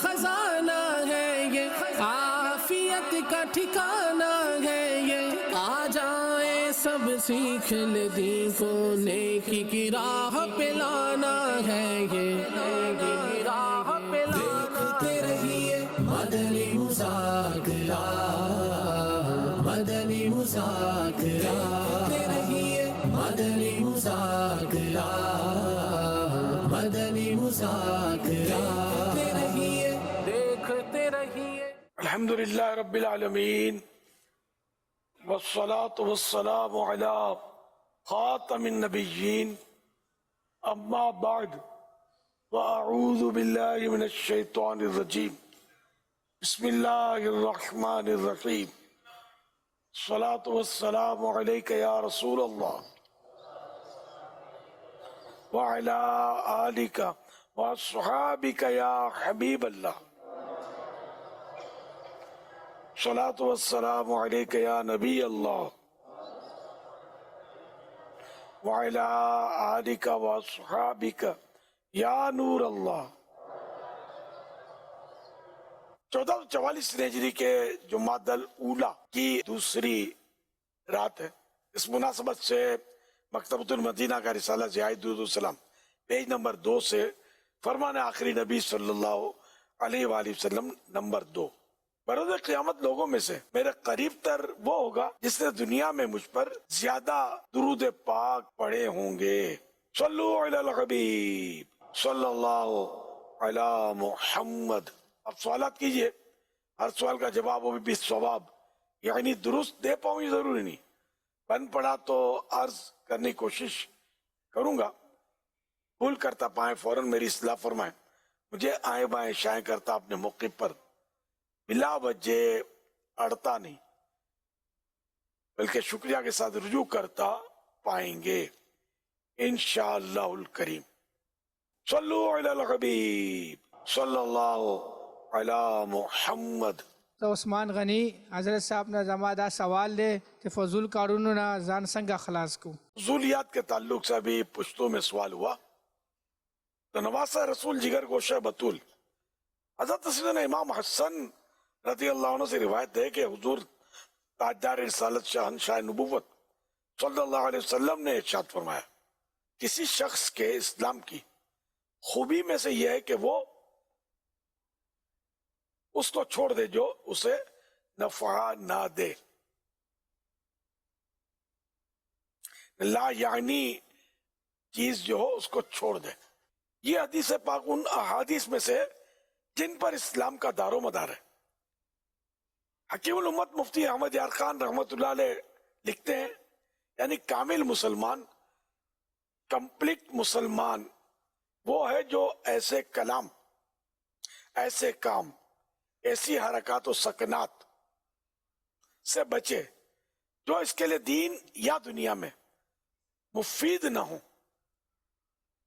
خزانہ ہے یہ عافیت کا ٹھکانہ ہے یہ آ جائیں سب سیکھ لے دین کو نیکی کی راہ پہ لانا ہے یہ نیکی کی راہ پہ دیکھتے رہیے مدنی مذاکرہ مدنی مذاکرہ دیکھتے رہیے مدنی مذاکرہ مدنی مذاکرہ دیکھتے رہیے الحمدللہ رب العالمین والصلاة والسلام علی خاتم النبیین اما بعد واعوذ باللہ من الشیطان الرجیم بسم اللہ الرحمن الرحیم الصلاة والسلام علیک یا رسول اللہ وعلی آلک واصحابک یا حبیب اللہ الصلاة والسلام علیک یا نبی اللہ وعلی آلک واصحابک یا نور اللہ 1444 ہجری کے جمادی الاولیٰ کی دوسری رات ہے۔ اس مناسبت سے مکتبۃ المدینہ کا رسالہ ضیاء درود السلام پیج نمبر 2 سے فرمان آخری نبی صلی اللہ علیہ وآلہ وسلم نمبر 2۔ بروز قیامت لوگوں میں سے میرے قریب تر وہ ہوگا جس نے دنیا میں مجھ پر زیادہ درود پاک پڑھے ہوں گے۔ صلو علی الحبیب صلی اللہ علی محمد۔ اب سوالات کیجئے، ہر سوال کا جواب وہ بھی ثواب، یعنی درست دے پاؤں یہ ضروری نہیں، بن پڑا تو عرض کرنے کی کوشش کروں گا، بھول کرتا پائیں فوراً میری اصلاح فرمائیں، مجھے آئیں بائیں شائیں کرتا اپنے موقف پر بلا وجہ اڑتا نہیں، بلکہ شکریہ کے ساتھ رجوع کرتا پائیں گے انشاءاللہ الکریم۔ صلو علی الحبیب صلی اللہ علی محمد۔ تو عثمان غنی حضرت صاحب نے زمادہ سوال دے کہ فضول کارونو نا زان سنگا خلاص کو۔ فضولیات کے تعلق سے بھی پشتوں میں سوال ہوا تو نواسہ رسول جگر گوشہ بطول حضرت سیدنا امام حسن رضی اللہ عنہ سے روایت ہے کہ حضور تاجدار رسالت شہنشاہ نبوت صلی اللہ علیہ وسلم نے ارشاد فرمایا، کسی شخص کے اسلام کی خوبی میں سے یہ ہے کہ وہ اس کو چھوڑ دے جو اسے نفع نہ دے، لا یعنی چیز جو ہو اس کو چھوڑ دے۔ یہ حدیث پاک ان احادیث میں سے جن پر اسلام کا دار و مدار ہے۔ حکیم الامت مفتی احمد یار خان رحمت اللہ علیہ لکھتے ہیں، یعنی کامل مسلمان، کمپلیٹ مسلمان وہ ہے جو ایسے کلام، ایسے کام، ایسی حرکات و سکنات سے بچے جو اس کے لیے دین یا دنیا میں مفید نہ ہوں،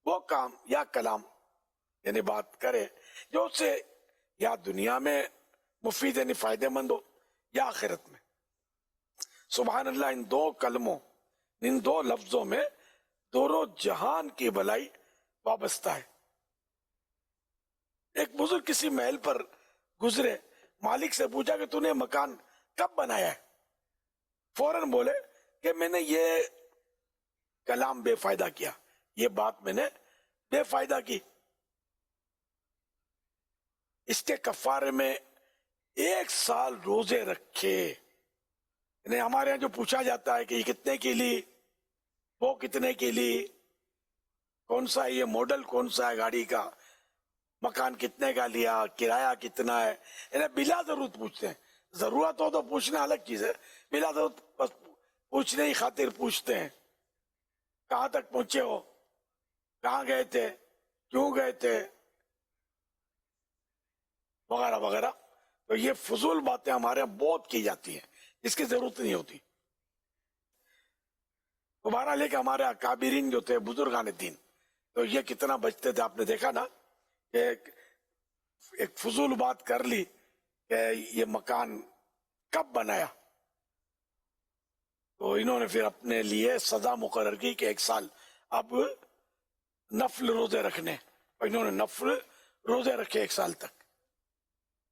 وہ کام یا کلام یعنی بات کرے جو اسے یا دنیا میں مفید یعنی فائدہ مند ہو یا آخرت میں۔ سبحان اللہ، ان دو کلموں، ان دو لفظوں میں دونوں جہان کی بھلائی وابستہ ہے۔ ایک بزرگ کسی محل پر گزرے، مالک سے پوچھا کہ تو نے مکان کب بنایا ہے؟ فوراً بولے کہ میں نے یہ کلام بے فائدہ کیا، یہ بات میں نے بے فائدہ کی۔ اس کے کفارے میں 1 سال روزے رکھے۔ یعنی ہمارے یہاں جو پوچھا جاتا ہے کہ یہ کتنے کی لی، وہ کتنے کی لی، کون سا یہ ماڈل کون سا ہے گاڑی کا، مکان کتنے کا لیا، کرایہ کتنا ہے، یعنی بلا ضرورت پوچھتے ہیں۔ ضرورت ہو تو پوچھنا الگ چیز ہے، بلا ضرورت بس پوچھنے کی خاطر پوچھتے ہیں۔ کہاں تک پہنچے ہو، کہاں گئے تھے، کیوں گئے تھے، وغیرہ وغیرہ۔ تو یہ فضول باتیں ہمارے یہاں بہت کی جاتی ہیں جس کی ضرورت نہیں ہوتی۔ دوبارہ لے کے ہمارے اکابرین جو تھے، بزرگان دین، تو یہ کتنا بچتے تھے، آپ نے دیکھا نا کہ ایک فضول بات کر لی کہ یہ مکان کب بنایا، تو انہوں نے پھر اپنے لیے سزا مقرر کی کہ 1 سال اب نفل روزے رکھنے، اور انہوں نے نفل روزے رکھے 1 سال تک۔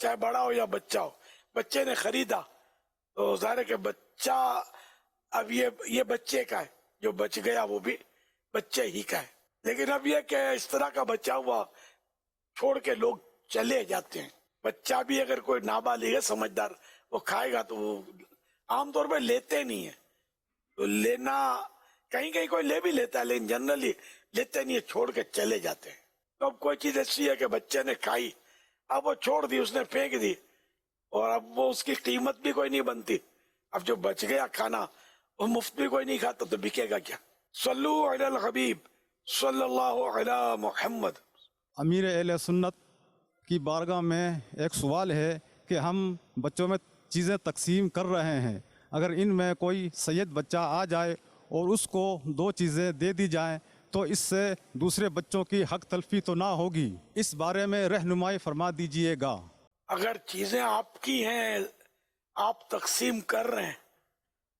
چاہے بڑا ہو یا بچہ ہو. بچے نے خریدا تو ظاہر ہے کہ بچہ اب یہ بچے کا ہے، جو بچ گیا وہ بھی بچے ہی کا ہے. لیکن اب یہ کہ اس طرح کا بچہ ہوا چھوڑ کے لوگ چلے جاتے ہیں. بچہ بھی اگر کوئی نابالغ ہے سمجھدار وہ کھائے گا تو وہ عام طور پہ لیتے نہیں ہے. تو لینا کہیں کہیں کوئی لے بھی لیتا ہے لیکن جنرلی لیتے نہیں ہے، چھوڑ کے چلے جاتے ہیں. تو اب کوئی چیز ایسی ہے کہ بچے نے کھائی، اب وہ چھوڑ دی، اس نے پھینک دی، اور اب وہ اس کی قیمت بھی کوئی نہیں بنتی. اب جو بچ گیا کھانا وہ مفت بھی کوئی نہیں کھاتا تو بکے گا کیا. صلو علی الحبیب صلی اللہ علی محمد. امیر اہل سنت کی بارگاہ میں ایک سوال ہے کہ ہم بچوں میں چیزیں تقسیم کر رہے ہیں، اگر ان میں کوئی سید بچہ آ جائے اور اس کو 2 چیزیں دے دی جائیں تو اس سے دوسرے بچوں کی حق تلفی تو نہ ہوگی، اس بارے میں رہنمائی فرما دیجئے گا. اگر چیزیں آپ کی ہیں، آپ تقسیم کر رہے ہیں،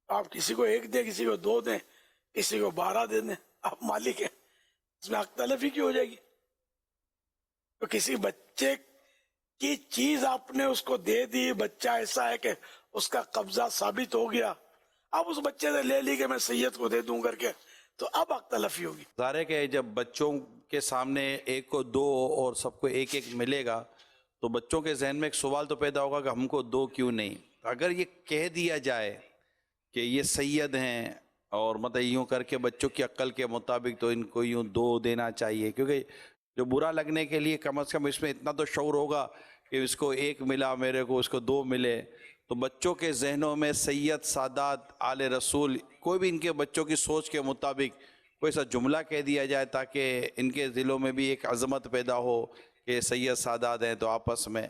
آپ کسی کو 1 دیں، کسی کو 2 دیں، کسی کو 12 دے دیں، آپ مالک ہیں، اس میں حق تلفی کی ہو جائے گی. تو کسی بچے کی چیز آپ نے اس کو دے دی، بچہ ایسا ہے کہ اس کا قبضہ ثابت ہو گیا، اب اس بچے سے لے لی کہ میں سید کو دے دوں کر کے، تو اب حق تلفی ہوگی. ظاہر ہے کہ جب بچوں کے سامنے ایک کو 2 اور سب کو 1 ملے گا تو بچوں کے ذہن میں ایک سوال تو پیدا ہوگا کہ ہم کو 2 کیوں نہیں. اگر یہ کہہ دیا جائے کہ یہ سید ہیں اور مطلب یوں کر کے بچوں کی عقل کے مطابق تو ان کو یوں 2 دینا چاہیے، کیونکہ جو برا لگنے کے لیے کم از کم اس میں اتنا تو شعور ہوگا کہ اس کو 1 ملا میرے کو، اس کو 2 ملے. تو بچوں کے ذہنوں میں سید، سادات، آل رسول، کوئی بھی ان کے بچوں کی سوچ کے مطابق کوئی ایسا جملہ کہہ دیا جائے تاکہ ان کے دلوں میں بھی ایک عظمت پیدا ہو کہ سید سادات ہیں تو آپس میں،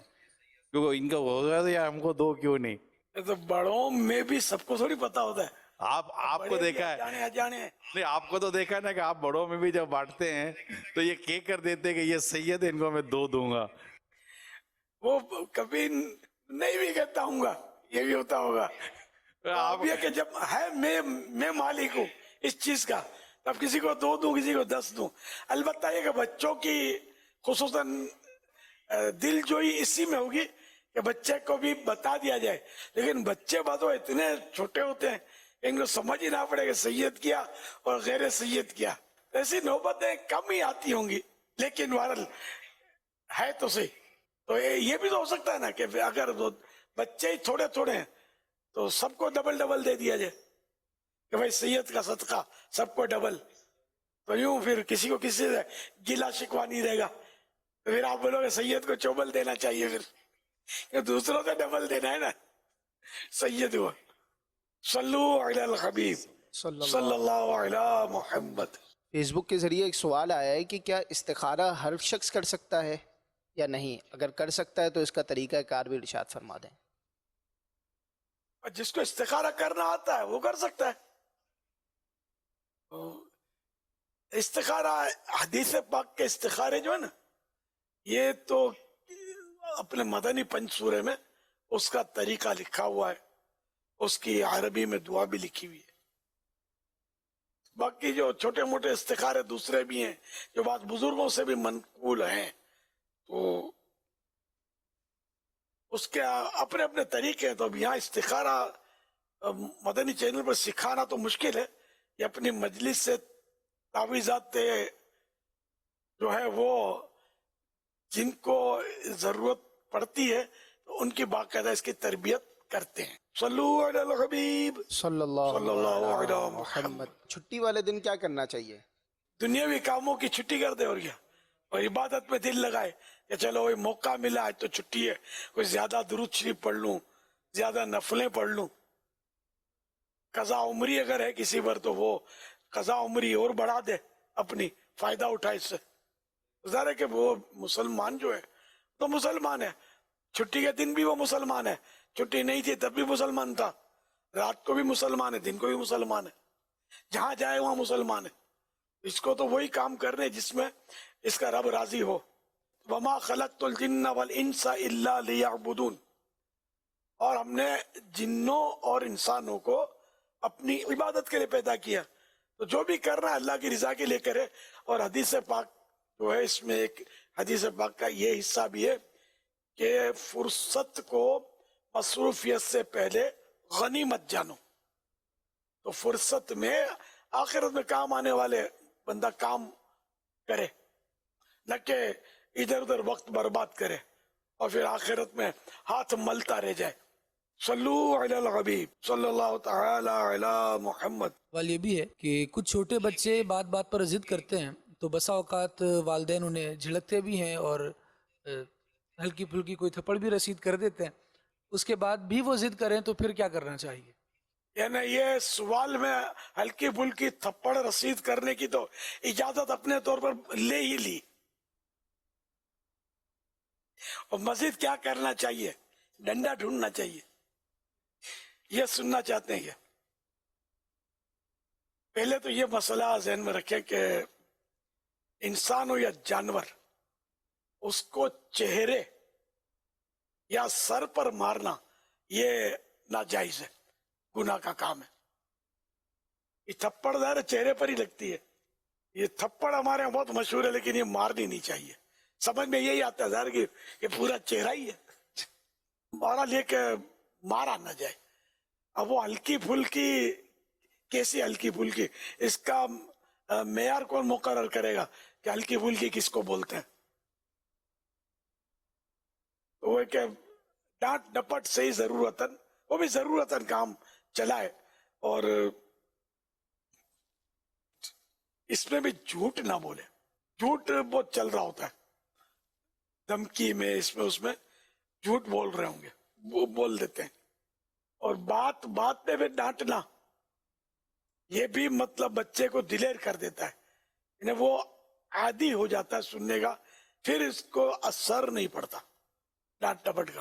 کیونکہ ان کا ہوگا تو یار ہم کو 2 کیوں نہیں. تو بڑوں میں بھی سب کو تھوڑی پتا ہوتا ہے. آپ کو دیکھا ہے اجانے نہیں، آپ کو تو دیکھا نا کہ آپ بڑوں میں بھی جب بانٹتے ہیں تو یہ کہہ کر دیتے کہ یہ سید ہے، ان کو میں 2 دوں گا. وہ کبھی نہیں بھی کہتا ہوں گا، یہ بھی ہوتا ہوگا. آپ یہ کہ جب ہے میں مالک ہوں اس چیز کا، تب کسی کو 2 دوں، کسی کو 10 دوں. البتہ یہ کہ بچوں کی خصوصاً دل جوئی اسی میں ہوگی کہ بچے کو بھی بتا دیا جائے. لیکن بچے باتوں اتنے چھوٹے ہوتے ہیں کہ ان کو سمجھ ہی نہ پڑے کہ سید کیا اور غیر سید کیا. ایسی نوبتیں کم ہی آتی ہوں گی، لیکن بہرحال ہے تو صحیح. تو یہ بھی تو ہو سکتا ہے نا کہ اگر بچے ہی تھوڑے تھوڑے ہیں تو سب کو ڈبل دے دیا جائے کہ بھائی سید کا صدقہ سب کو ڈبل. تو یوں پھر کسی کو کسی سے گلا شکوا نہیں رہے گا. تو پھر آپ بولو گے سید کو چوبل دینا چاہیے، پھر کہ دوسروں سے ڈبل دینا ہے نا. سید ہوا. صلو علی الحبیب صلی اللہ علی محمد. فیس بک کے ذریعے ایک سوال آیا ہے کہ کیا استخارہ ہر شخص کر سکتا ہے یا نہیں؟ اگر کر سکتا ہے تو اس کا طریقہ کار بھی ارشاد فرما دیں. جس کو استخارہ کرنا آتا ہے وہ کر سکتا ہے. استخارہ حدیث پاک کے استخارے جو ہے نا، یہ تو اپنے مدنی پنج سورے میں اس کا طریقہ لکھا ہوا ہے، اس کی عربی میں دعا بھی لکھی ہوئی ہے. باقی جو چھوٹے موٹے استخارے دوسرے بھی ہیں جو بات بزرگوں سے بھی منقول ہیں، تو اس کے اپنے اپنے طریقے ہیں. تو اب یہاں استخارہ مدنی چینل پر سکھانا تو مشکل ہے. یہ اپنی مجلس سے تعویذات جو ہے وہ جن کو ضرورت پڑتی ہے تو ان کی باقاعدہ اس کی تربیت کرتے ہیں. صلو علی الحبیب صلی اللہ علی علیہ محمد. چھٹی والے دن کیا کرنا چاہیے؟ دنیاوی کاموں کی چھٹی کر دے اور کیا، اور عبادت میں دل لگائے کہ چلو وہی موقع ملا آج تو چھٹی ہے، کوئی زیادہ درود شریف پڑھ لوں، زیادہ نفلیں پڑھ لوں. قضا عمری اگر ہے کسی پر تو وہ قضا عمری اور بڑھا دے، اپنی فائدہ اٹھائے اس سے. ظاہر ہے کہ وہ مسلمان جو ہے تو مسلمان ہے، چھٹی کے دن بھی وہ مسلمان ہے، چھٹی نہیں تھی تب بھی مسلمان تھا، رات کو بھی مسلمان ہے، دن کو بھی مسلمان ہے، جہاں جائے وہاں مسلمان ہے. اس کو تو وہی کام کرنے جس میں اس کا رب راضی ہو. وما خلقت الجن والانس الا لیعبدون. اور ہم نے جنوں اور انسانوں کو اپنی عبادت کے لیے پیدا کیا. تو جو بھی کر رہا ہے اللہ کی رضا کے لیے کرے. اور حدیث پاک جو ہے اس میں ایک حدیث پاک کا یہ حصہ بھی ہے کہ فرصت کو مصروفیت سے پہلے غنیمت جانو. تو فرصت میں آخرت میں کام آنے والے بندہ کام کرے، نہ کہ ادھر ادھر وقت برباد کرے اور پھر آخرت میں ہاتھ ملتا رہ جائے. صلو علی الحبیب صلی اللہ تعالی علی محمد. سوال یہ بھی ہے کہ کچھ چھوٹے بچے بات بات پر ضد کرتے ہیں تو بسا اوقات والدین انہیں جھڑکتے بھی ہیں اور ہلکی پھلکی کوئی تھپڑ بھی رسید کر دیتے ہیں، اس کے بعد بھی وہ ضد کریں تو پھر کیا کرنا چاہیے؟ یعنی یہ سوال میں ہلکی پھلکی تھپڑ رسید کرنے کی تو اجازت اپنے طور پر لے ہی لی، اور مزید کیا کرنا چاہیے؟ ڈنڈا ڈھونڈنا چاہیے. یہ سننا چاہتے ہیں. پہلے تو یہ مسئلہ ذہن میں رکھیں کہ انسان ہو یا جانور، اس کو چہرے یا سر پر مارنا یہ ناجائز ہے، گناہ کا کام ہے. یہ تھپڑ ظاہر چہرے پر ہی لگتی ہے. یہ تھپڑ ہمارے یہاں بہت مشہور ہے، لیکن یہ مارنی نہیں چاہیے. سمجھ میں یہی آتا ہے ظاہر کہ یہ پورا چہرہ ہی ہے، مارا لے کے مارا نہ جائے. اب وہ ہلکی پھلکی کیسی ہلکی پھلکی، اس کا معیار کون مقرر کرے گا کہ ہلکی پھلکی کس کو بولتے ہیں؟ تو وہ کہ ڈانٹ ڈپٹ سے ہی ضرورتاً، وہ بھی ضرورتاً کام چلائے، اور اس میں بھی جھوٹ نہ بولے. جھوٹ بہت چل رہا ہوتا ہے، دھمکی میں اس میں اس میں جھوٹ بول رہے ہوں گے، وہ بول دیتے ہیں. اور بات بات میں بھی ڈانٹنا، یہ بھی مطلب بچے کو دلیر کر دیتا ہے، یعنی وہ عادی ہو جاتا ہے سننے کا، پھر اس کو اثر نہیں پڑتا ڈانٹ ڈپٹ کا،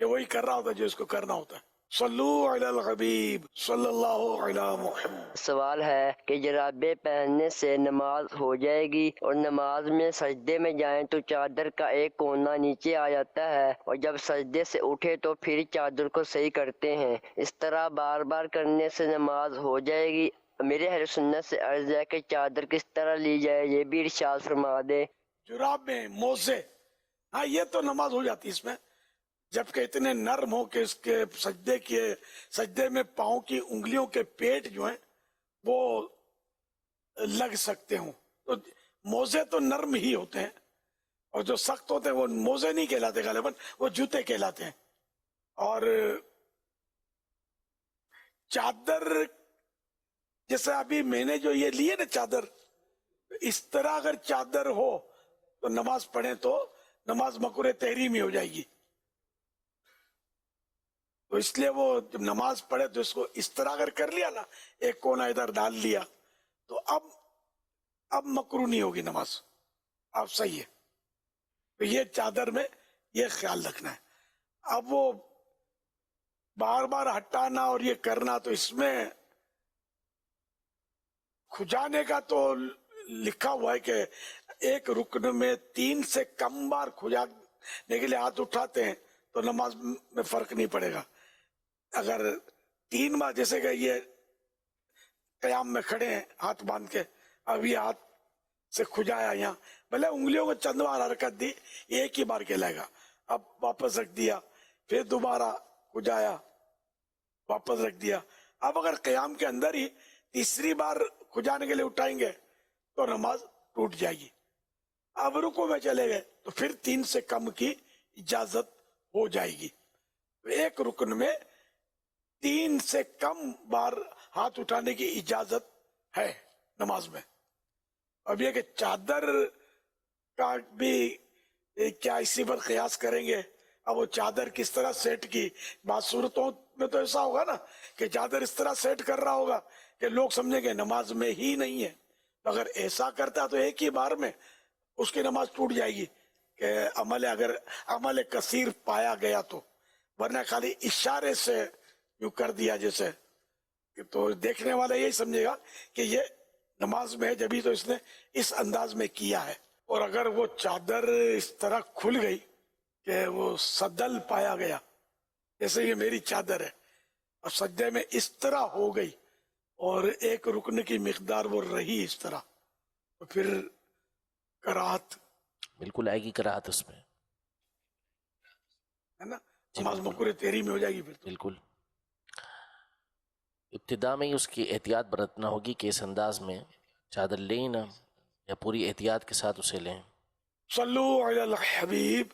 کہ وہی کر رہا ہوتا ہے جو اس کو کرنا ہوتا ہے. صلو علی الحبیب صلی اللہ علی محمد. سوال ہے کہ جرابے پہننے سے نماز ہو جائے گی، اور نماز میں سجدے میں جائیں تو چادر کا ایک کونا نیچے آ جاتا ہے، اور جب سجدے سے اٹھے تو پھر چادر کو صحیح کرتے ہیں، اس طرح بار بار کرنے سے نماز ہو جائے گی؟ میرے اہل سنت سے عرض ہے کہ چادر کس طرح لی جائے، یہ بھی ارشاد فرما دے. جراب میں موزے، ہاں یہ تو نماز ہو جاتی اس میں، جبکہ اتنے نرم ہو کہ اس کے سجدے میں پاؤں کی انگلیوں کے پیٹ جو ہیں وہ لگ سکتے ہوں. تو موزے تو نرم ہی ہوتے ہیں، اور جو سخت ہوتے ہیں وہ موزے نہیں کہلاتے غالباً، وہ جوتے کہلاتے ہیں. اور چادر جیسے ابھی میں نے جو یہ لیے نا چادر، اس طرح اگر چادر ہو تو نماز پڑھیں تو نماز مکروہ تحریمی ہو جائے گی. تو اس لیے وہ جب نماز پڑھے تو اس کو اس طرح اگر کر لیا نا، ایک کونا ادھر ڈال لیا، تو اب مکروہ نہیں ہوگی نماز. اب صحیح ہے. تو یہ چادر میں یہ خیال رکھنا ہے. اب وہ بار بار ہٹانا اور یہ کرنا، تو اس میں کھجانے کا تو لکھا ہوا ہے کہ ایک رکن میں 3 سے کم بار کھجانے کے لیے ہاتھ اٹھاتے ہیں تو نماز میں فرق نہیں پڑے گا. اگر 3 بار، جیسے کہ یہ قیام میں کھڑے ہیں ہاتھ باندھ کے، اب یہ ہاتھ سے کھجایا یہاں، بھلے انگلیوں کو چند بار حرکت دی، ایک ہی بار کہلائے گا. اب واپس رکھ دیا، پھر دوبارہ کھجایا، واپس رکھ دیا. اب اگر قیام کے اندر ہی تیسری بار کھجانے کے لیے اٹھائیں گے تو نماز ٹوٹ جائے گی. اب رکوع میں چلے گئے تو پھر 3 سے کم کی اجازت ہو جائے گی. ایک رکن میں 3 سے کم بار ہاتھ اٹھانے کی اجازت ہے نماز میں. اب یہ کہ چادر کا بھی کیا اسی پر قیاس کریں گے؟ اب وہ چادر کس طرح سیٹ کی؟ بعض صورتوں میں تو ایسا ہوگا نا کہ چادر اس طرح سیٹ کر رہا ہوگا کہ لوگ سمجھیں گے نماز میں ہی نہیں ہے. اگر ایسا کرتا تو ایک ہی بار میں اس کی نماز ٹوٹ جائے گی، کہ اگر عمل کثیر پایا گیا تو. ورنہ خالی اشارے سے یوں کر دیا جیسے، تو دیکھنے والا یہی سمجھے گا کہ یہ نماز میں ہے، جبھی تو اس نے اس انداز میں کیا ہے. اور اگر وہ چادر اس طرح کھل گئی کہ وہ سدل پایا گیا، جیسے یہ میری چادر ہے، اور سجدے میں اس طرح ہو گئی اور ایک رکن کی مقدار وہ رہی اس طرح، تو پھر کراہت بالکل آئے گی کراہت اس میں. ہے نا, نماز مکروہ تحری میں ہو جائے گی پھر تو. بالکل. ابتدا میں ہی اس کی احتیاط برتنا ہوگی کہ اس انداز میں چادر لیں نہ, یا پوری احتیاط کے ساتھ اسے لیں. صلو علی الحبیب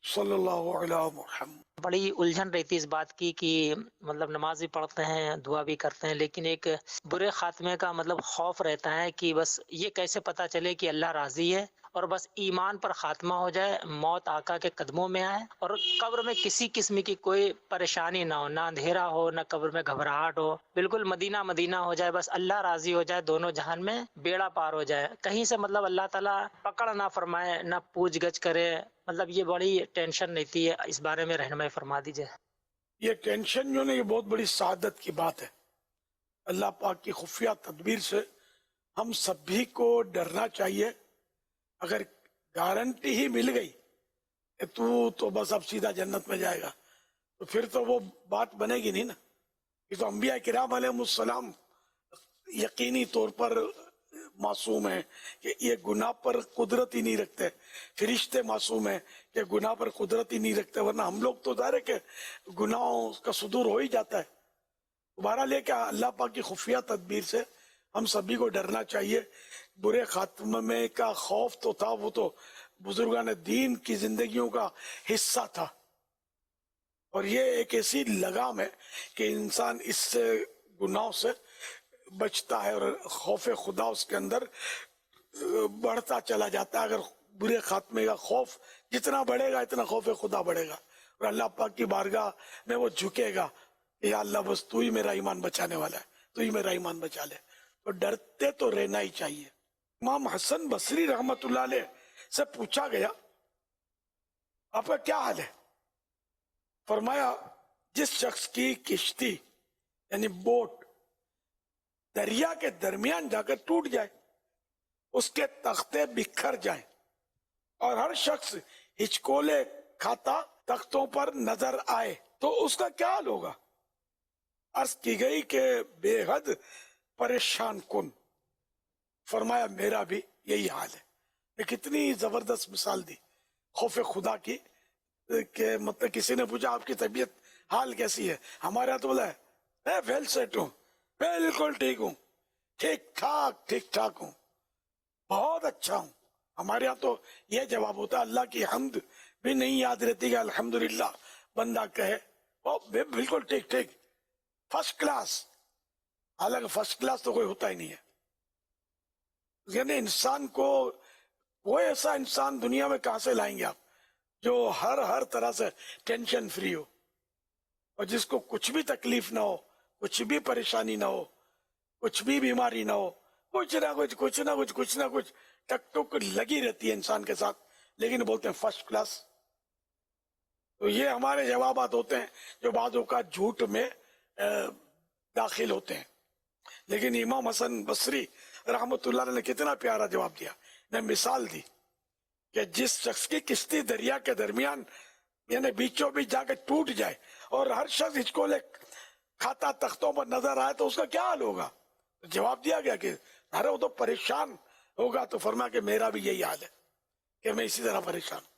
صلی اللہ علی محمد. بڑی الجھن رہتی اس بات کی کہ مطلب نماز بھی پڑھتے ہیں, دعا بھی کرتے ہیں, لیکن ایک برے خاتمے کا مطلب خوف رہتا ہے کہ بس یہ کیسے پتہ چلے کہ اللہ راضی ہے, اور بس ایمان پر خاتمہ ہو جائے, موت آقا کے قدموں میں آئے, اور قبر میں کسی قسم کی کوئی پریشانی نہ ہو, نہ اندھیرا ہو, نہ قبر میں گھبراہٹ ہو, بالکل مدینہ مدینہ ہو جائے, بس اللہ راضی ہو جائے, دونوں جہان میں بیڑا پار ہو جائے, کہیں سے مطلب اللہ تعالیٰ پکڑ نہ فرمائے, نہ پوچھ گچھ کرے. مطلب یہ بڑی ٹینشن رہتی ہے, اس بارے میں رہنمائی فرما دیجئے. یہ ٹینشن جو ہے یہ بہت بڑی سعادت کی بات ہے. اللہ پاک کی خفیہ تدبیر سے ہم سبھی کو ڈرنا چاہیے. اگر گارنٹی ہی مل گئی کہ تو بس اب سیدھا جنت میں جائے گا, تو پھر تو وہ بات بنے گی نہیں نا. یہ تو انبیاء کرام علیہ السلام یقینی طور پر معصوم ہیں کہ یہ گناہ پر قدرت ہی نہیں رکھتے, فرشتے معصوم ہیں کہ گناہ پر قدرت ہی نہیں رکھتے, ورنہ ہم لوگ تو ظاہر ہے کہ گناہوں کا صدور ہو ہی جاتا ہے. دوبارہ لے کے اللہ پاک کی خفیہ تدبیر سے ہم سبھی کو ڈرنا چاہیے. برے خاتمے کا خوف تو تھا, وہ تو بزرگان دین کی زندگیوں کا حصہ تھا, اور یہ ایک ایسی لگام ہے کہ انسان اس سے گناہوں سے بچتا ہے, اور خوف خدا اس کے اندر بڑھتا چلا جاتا ہے. اگر برے خاتمے کا خوف جتنا بڑھے گا اتنا خوف خدا بڑھے گا, اور اللہ پاک کی بارگاہ میں وہ جھکے گا, یا اللہ بس تو ہی میرا ایمان بچانے والا ہے, تو ہی میرا ایمان بچا لے. تو ڈرتے تو رہنا ہی چاہیے. امام حسن بصری رحمت اللہ علیہ سے پوچھا گیا آپ کا کیا حال ہے؟ فرمایا جس شخص کی کشتی یعنی بوٹ دریا کے درمیان جا کر ٹوٹ جائے, اس کے تختے بکھر جائیں, اور ہر شخص ہچکولے کھاتا تختوں پر نظر آئے, تو اس کا کیا حال ہوگا؟ عرض کی گئی کہ بے حد پریشان کن. فرمایا میرا بھی یہی حال ہے. یہ کتنی زبردست مثال دی خوف خدا کی, کہ مطلب کسی نے پوچھا آپ کی طبیعت حال کیسی ہے, ہمارے یہاں تو بولا ہے میں ویل سیٹ ہوں, بالکل ٹھیک ہوں, ٹھیک ٹھاک ہوں, بہت اچھا ہوں. ہمارے یہاں تو یہ جواب ہوتا ہے, اللہ کی حمد بھی نہیں یاد رہتی کہ الحمدللہ بندہ کہے, بالکل ٹھیک فرسٹ کلاس. حالانکہ فرسٹ کلاس تو کوئی ہوتا ہی نہیں ہے. یعنی انسان کو کوئی ایسا انسان دنیا میں کہاں سے لائیں گے آپ جو ہر طرح سے ٹینشن فری ہو, اور جس کو کچھ بھی تکلیف نہ ہو, کچھ بھی پریشانی نہ ہو, کچھ بھی بیماری نہ ہو, کچھ نہ کچھ ٹک ٹک لگی رہتی ہے انسان کے ساتھ, لیکن بولتے ہیں فرسٹ کلاس. تو یہ ہمارے جوابات ہوتے ہیں جو بعض اوقات جھوٹ میں داخل ہوتے ہیں. لیکن امام حسن بصری رحمت اللہ علیہ نے کتنا پیارا جواب دیا, نے مثال دی کہ جس شخص کی کشتی دریا کے درمیان یعنی بیچوں بیچ جا کے ٹوٹ جائے, اور ہر شخص ہچکولے کھاتا تختوں پر نظر آئے, تو اس کا کیا حال ہوگا؟ جواب دیا گیا کہ ارے وہ تو پریشان ہوگا. تو فرمایا کہ میرا بھی یہی حال ہے کہ میں اسی طرح پریشان ہوں.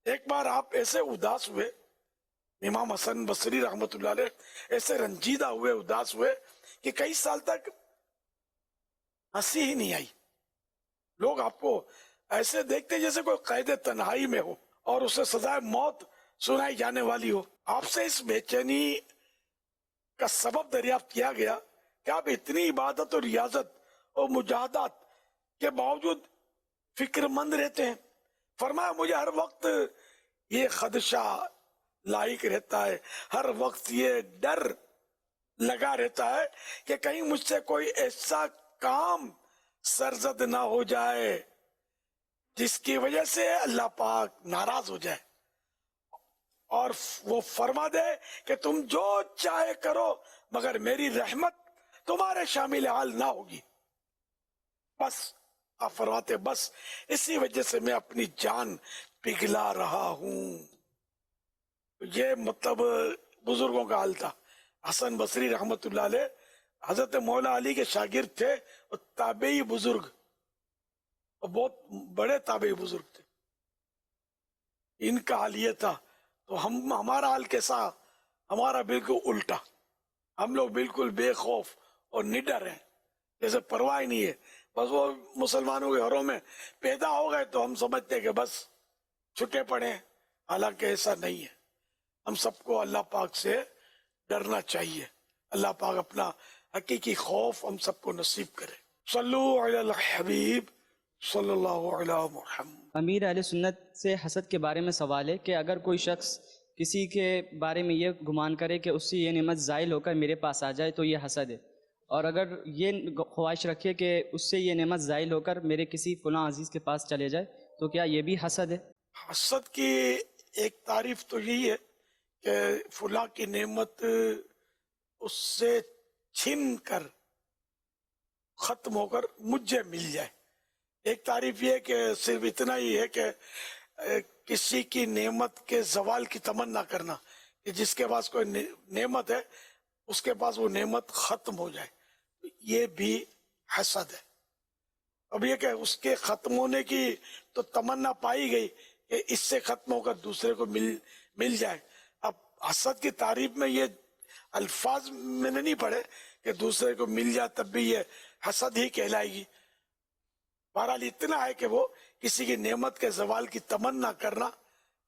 ایک بار آپ ایسے اداس ہوئے, امام حسن بصری رحمت اللہ علیہ ایسے رنجیدہ ہوئے, اداس ہوئے کہ کئی سال تک ہنسی ہی نہیں آئی. لوگ آپ کو ایسے دیکھتے جیسے کوئی قید تنہائی میں ہو اور اسے سزائے موت سنائی جانے والی ہو. آپ سے اس بے چینی کا سبب دریافت کیا گیا کہ آپ اتنی عبادت اور ریاضت اور مجاہدات کے باوجود فکر مند رہتے ہیں. فرمایا مجھے ہر وقت یہ خدشہ لاحق رہتا ہے, ہر وقت یہ ڈر لگا رہتا ہے کہ کہیں مجھ سے کوئی ایسا کام سرزد نہ ہو جائے جس کی وجہ سے اللہ پاک ناراض ہو جائے, اور وہ فرما دے کہ تم جو چاہے کرو مگر میری رحمت تمہارے شامل حال نہ ہوگی. بس آپ فرماتے بس اسی وجہ سے میں اپنی جان پگھلا رہا ہوں. یہ مطلب بزرگوں کا حال تھا. حسن بصری رحمت اللہ علیہ حضرت مولا علی کے شاگرد تھے, اور تابعی بزرگ, اور بہت بڑے تابعی بزرگ تھے. ان کا حال یہ تھا تو ہمارا حال کیسا؟ ہمارا بالکل الٹا. ہم لوگ بالکل بے خوف اور نڈر ہیں, جیسے پرواہ ہی نہیں ہے. بس وہ مسلمانوں کے گھروں میں پیدا ہو گئے تو ہم سمجھتے کہ بس چھٹے پڑے ہیں. حالانکہ ایسا نہیں ہے. ہم سب کو اللہ پاک سے ڈرنا چاہیے. اللہ پاک اپنا حقیقی خوف ہم سب کو نصیب کرے. صلو علی الحبیب صلی اللہ علی محمد. امیر اہل سنت سے حسد کے بارے میں سوال ہے کہ اگر کوئی شخص کسی کے بارے میں یہ گمان کرے کہ اس سے یہ نعمت زائل ہو کر میرے پاس آ جائے تو یہ حسد ہے, اور اگر یہ خواہش رکھے کہ اس سے یہ نعمت زائل ہو کر میرے کسی فلاں عزیز کے پاس چلے جائے تو کیا یہ بھی حسد ہے؟ حسد کی ایک تعریف تو یہی ہے کہ فلاں کی نعمت اس سے چھن کر ختم ہو کر مجھے مل جائے. ایک تعریف یہ ہے کہ صرف اتنا ہی ہے کہ کسی کی نعمت کے زوال کی تمنا کرنا, کہ جس کے پاس کوئی نعمت ہے اس کے پاس وہ نعمت ختم ہو جائے, یہ بھی حسد ہے. اب یہ کہ اس کے ختم ہونے کی تو تمنا پائی گئی کہ اس سے ختم ہو کر دوسرے کو مل جائے. اب حسد کی تعریف میں یہ الفاظ میں نے نہیں پڑھے کہ دوسرے کو مل جائے تب بھی یہ حسد ہی کہلائے گی. بہرحال اتنا ہے کہ وہ کسی کی نعمت کے زوال کی تمنا کرنا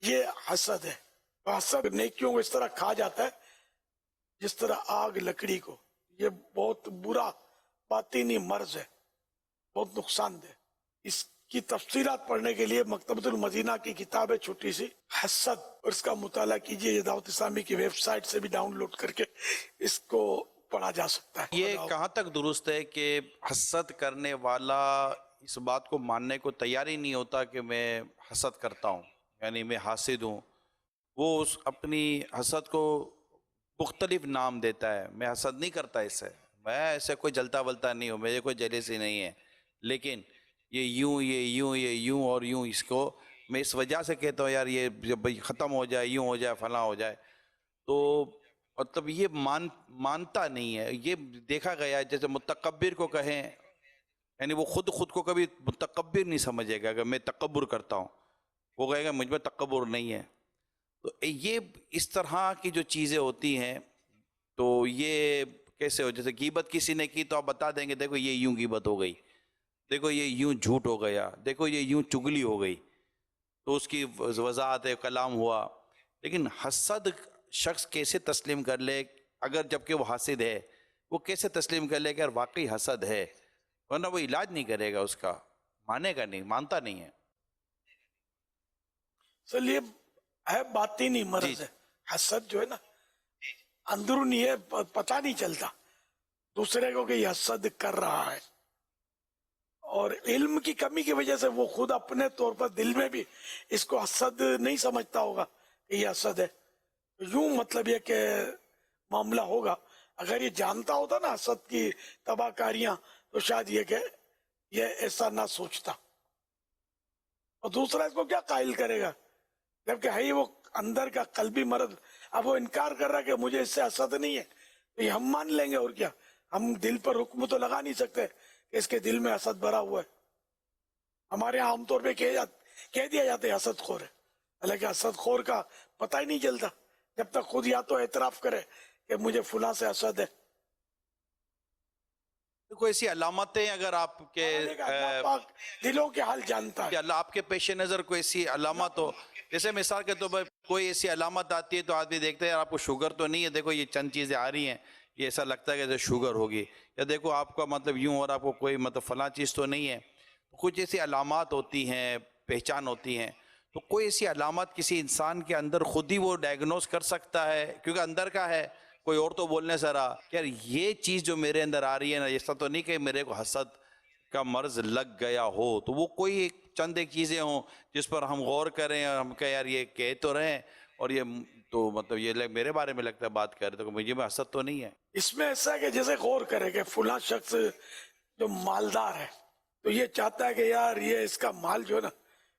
یہ حسد ہے. حسد نیکیوں کو اس طرح کھا جاتا ہے جس طرح آگ لکڑی کو. یہ بہت برا باطنی مرض ہے, بہت نقصان دہ. اس کی تفصیلات پڑھنے کے لیے مکتبۃ المدینہ کی کتاب ہے چھوٹی سی حسد, اور اس کا مطالعہ کیجیے. یہ دعوت اسلامی کی ویب سائٹ سے بھی ڈاؤن لوڈ کر کے اس کو پڑھا جا سکتا ہے. یہ کہاں تک درست ہے کہ حسد کرنے والا اس بات کو ماننے کو تیار ہی نہیں ہوتا کہ میں حسد کرتا ہوں, یعنی میں حاسد ہوں. وہ اس اپنی حسد کو مختلف نام دیتا ہے. میں حسد نہیں کرتا اس سے, میں ایسے کوئی جلتا ولتا نہیں ہوں, میرے کوئی جیلسی نہیں ہے, لیکن یہ یوں اور یوں اس کو میں اس وجہ سے کہتا ہوں یار یہ جب ختم ہو جائے, یوں ہو جائے, فلاں ہو جائے. تو مطلب یہ مانتا نہیں ہے. یہ دیکھا گیا ہے جیسے متکبر کو کہیں, یعنی وہ خود کو کبھی متکبر نہیں سمجھے گا. اگر میں تکبر کرتا ہوں وہ کہے گا مجھ میں تکبر نہیں ہے. تو یہ اس طرح کی جو چیزیں ہوتی ہیں تو یہ کیسے ہو, جیسے غیبت کسی نے کی تو آپ بتا دیں گے دیکھو یہ یوں غیبت ہو گئی, دیکھو یہ یوں جھوٹ ہو گیا, دیکھو یہ یوں چگلی ہو گئی, تو اس کی وضاحت کلام ہوا. لیکن حسد شخص کیسے تسلیم کر لے, اگر جبکہ وہ حاسد ہے, وہ کیسے تسلیم کر لے کہ یار واقعی حسد ہے, ورنہ وہ علاج نہیں کرے گا اس کا, مانے گا نہیں, مانتا نہیں ہے. چلیے ہے باطنی مرض ہے. حسد جو ہے نا اندرونی ہے, پتہ نہیں چلتا دوسرے کو کہ یہ حسد کر رہا ہے, اور علم کی کمی کی وجہ سے وہ خود اپنے طور پر دل میں بھی اس کو حسد نہیں سمجھتا ہوگا کہ یہ حسد ہے. یوں مطلب یہ کہ معاملہ ہوگا. اگر یہ جانتا ہوتا نا حسد کی تباہ کاریاں تو شاید یہ کہ یہ ایسا نہ سوچتا. اور دوسرا اس کو کیا قائل کرے گا جبکہ ہے وہ اندر کا قلبی مرض. اب وہ انکار کر رہا کہ مجھے اس سے حسد نہیں ہے, تو یہ ہم مان لیں گے. اور کیا, ہم دل پر حکم تو لگا نہیں سکتے کہ اس کے دل میں حسد بھرا ہوا ہے. ہمارے یہاں عام طور پہ کہہ دیا جاتا ہے حسد خور ہے, حالانکہ حسد خور کا پتہ ہی نہیں چلتا جب تک خود یا تو اعتراف کرے کہ مجھے فلاں سے حسد ہے. کوئی ایسی علامتیں اگر آپ کے اللہ پاک دلوں کے حال جانتا ہے. اللہ آپ کے پیش نظر کوئی ایسی علامت ہو, جیسے مثال کے طور پر کوئی ایسی علامت آتی ہے تو آدمی دیکھتے ہیں آپ کو شوگر تو نہیں ہے, دیکھو یہ چند چیزیں آ رہی ہیں, یہ ایسا لگتا ہے کہ جیسے شوگر ہوگی, یا دیکھو آپ کا مطلب یوں اور آپ کو کوئی مطلب فلاں چیز تو نہیں ہے. کچھ ایسی علامات ہوتی ہیں, پہچان ہوتی ہیں. تو کوئی ایسی علامت کسی انسان کے اندر خود ہی وہ ڈائگنوز کر سکتا ہے کیونکہ اندر کا ہے, کوئی اور تو بولنے سے رہا کہ یار یہ چیز جو میرے اندر آ رہی ہے نا, ایسا تو نہیں کہ میرے کو حسد کا مرض لگ گیا ہو. تو وہ کوئی چند ایک چیزیں ہوں جس پر ہم غور کریں اور ہم کہیں یار یہ کہہ تو رہے ہیں اور یہ تو مطلب یہ میرے بارے میں لگتا ہے بات کر رہے تو مجھے میں حسد تو نہیں ہے. اس میں ایسا ہے کہ جیسے غور کرے کہ فلاں شخص جو مالدار ہے تو یہ چاہتا ہے کہ یار یہ اس کا مال جو ہے نا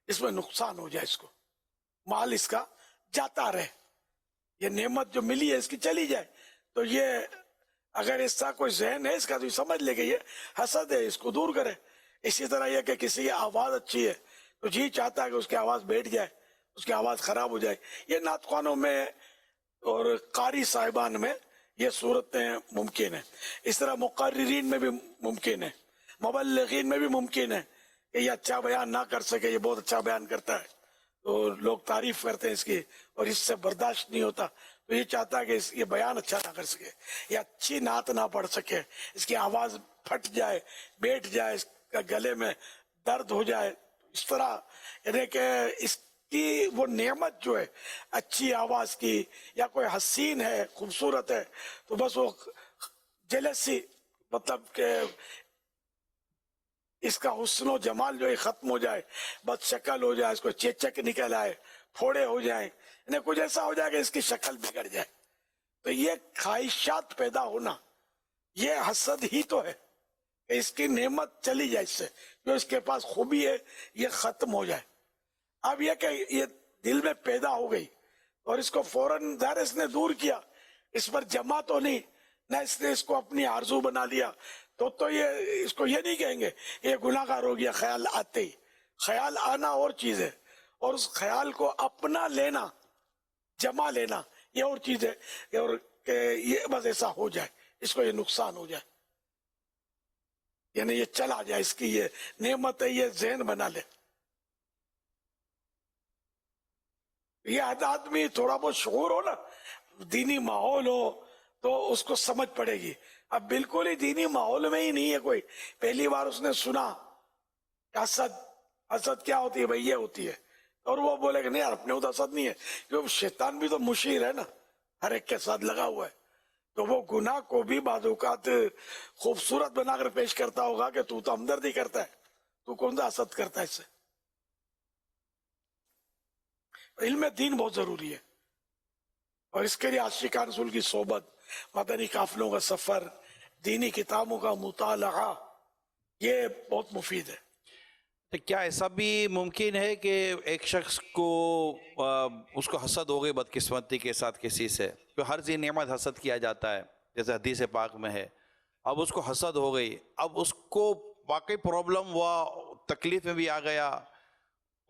اس میں نقصان ہو جائے, اس کو مال اس کا جاتا رہے, یہ نعمت جو ملی ہے اس کی چلی جائے. تو یہ اگر اس کا کوئی ذہن ہے اس کا تو سمجھ لے کہ یہ حسد ہے, اس کو دور کرے. اسی طرح یہ کہ کسی کی آواز اچھی ہے تو جی چاہتا ہے کہ اس کی آواز بیٹھ جائے, اس کی آواز خراب ہو جائے. یہ نعت خوانوں میں اور قاری صاحبان میں یہ صورتیں ممکن ہیں. اس طرح مقررین میں بھی ممکن ہے, مبلغین میں بھی ممکن ہے کہ یہ اچھا بیان نہ کر سکے, یہ بہت اچھا بیان کرتا ہے تو لوگ تعریف کرتے ہیں اس کی, اور اس سے برداشت نہیں ہوتا تو یہ چاہتا ہے کہ یہ بیان اچھا نہ کر سکے, یہ اچھی نعت نہ پڑھ سکے, اس کی آواز پھٹ جائے, بیٹھ جائے, اس کا گلے میں درد ہو جائے. اس طرح یعنی کہ اس کی وہ نعمت جو ہے اچھی آواز کی, یا کوئی حسین ہے, خوبصورت ہے, تو بس وہ جلسی مطلب کہ اس کا حسن و جمال جو ہے ختم ہو جائے, بس شکل ہو جائے, اس کو چیچک نکل آئے, پھوڑے ہو جائیں, یعنی کچھ ایسا ہو جائے کہ اس کی شکل بگڑ جائے. تو یہ خواہشات پیدا ہونا یہ حسد ہی تو ہے کہ اس کی نعمت چلی جائے, اس سے جو اس کے پاس خوبی ہے یہ ختم ہو جائے. اب یہ کہ یہ دل میں پیدا ہو گئی اور اس کو فوراً ظاہر اس نے دور کیا, اس پر جمع تو نہیں, نہ اس نے اس کو اپنی آرزو بنا لیا, تو یہ اس کو یہ نہیں کہیں گے یہ گناہ گار ہو گیا خیال آتے ہی. خیال آنا اور چیز ہے, اور اس خیال کو اپنا لینا, جمع لینا یہ اور چیز ہے, اور کہ یہ بس ایسا ہو جائے, اس کو یہ نقصان ہو جائے, یعنی یہ چلا جائے, اس کی یہ نعمت ہے یہ ذہن بنا لے. یہ آدمی تھوڑا بہت شعور ہو نا, دینی ماحول ہو تو اس کو سمجھ پڑے گی. اب بالکل ہی دینی ماحول میں ہی نہیں ہے کوئی, پہلی بار اس نے سنا حسد کیا ہوتی ہے, بھئی یہ ہوتی ہے, اور وہ بولے کہ نہیں یار اپنے تو حسد نہیں ہے, کیونکہ شیطان بھی تو مشیر ہے نا, ہر ایک کے ساتھ لگا ہوا ہے, تو وہ گناہ کو بھی بعض اوقات خوبصورت بنا کر پیش کرتا ہوگا کہ تو ہمدردی کرتا ہے, تو کون سا حسد کرتا ہے اس سے. علم دین بہت ضروری ہے, اور اس کے لیے عاشقان رسول کی صحبت, مدنی قافلوں کا سفر, دینی کتابوں کا مطالعہ یہ بہت مفید ہے. تو کیا ایسا بھی ممکن ہے کہ ایک شخص کو اس کو حسد ہو گئی بدقسمتی کے ساتھ کسی سے, تو ہر ذی نعمت حسد کیا جاتا ہے جیسے حدیث پاک میں ہے, اب اس کو حسد ہو گئی, اب اس کو واقعی پرابلم ہوا, تکلیف میں بھی آ گیا,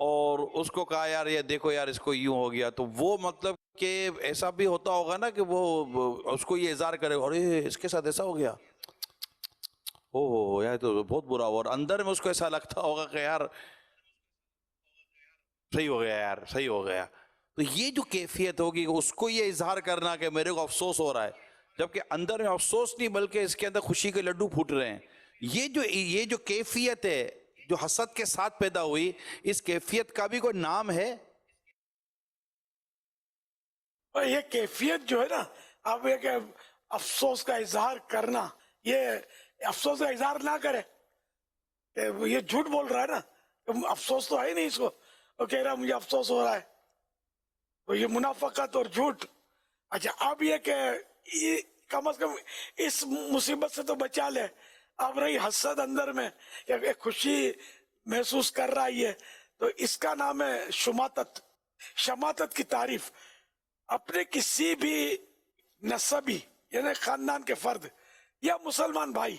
اور اس کو کہا یار یہ دیکھو یار اس کو یوں ہو گیا, تو وہ مطلب کہ ایسا بھی ہوتا ہوگا نا کہ وہ اس کو یہ اظہار کرے اور اس کے ساتھ ایسا ہو گیا, اوہ یار تو بہت برا ہوا, اور اندر میں اس کو ایسا لگتا ہوگا کہ یار صحیح ہو گیا, یار صحیح ہو گیا. تو یہ جو کیفیت ہوگی اس کو یہ اظہار کرنا کہ میرے کو افسوس ہو رہا ہے, جبکہ اندر میں افسوس نہیں بلکہ اس کے اندر خوشی کے لڈو پھوٹ رہے ہیں, یہ جو کیفیت ہے جو حسد کے ساتھ پیدا ہوئی, اس کیفیت کا بھی کوئی نام ہے؟ یہ کیفیت جو ہے نا, اب یہ کہ افسوس کا اظہار کرنا, یہ افسوس کا اظہار نہ کرے, یہ جھوٹ بول رہا ہے نا, افسوس تو ہے ہی نہیں اس کو, وہ کہہ رہا مجھے افسوس ہو رہا ہے, تو یہ منافقت اور جھوٹ. اچھا اب یہ کہ کم از کم اس مصیبت سے تو بچا لے. اب رہی حسد اندر میں کہ ایک خوشی محسوس کر رہا ہے, تو اس کا نام ہے شماتت. شماتت کی تعریف اپنے کسی بھی نسبی یعنی خاندان کے فرد یا مسلمان بھائی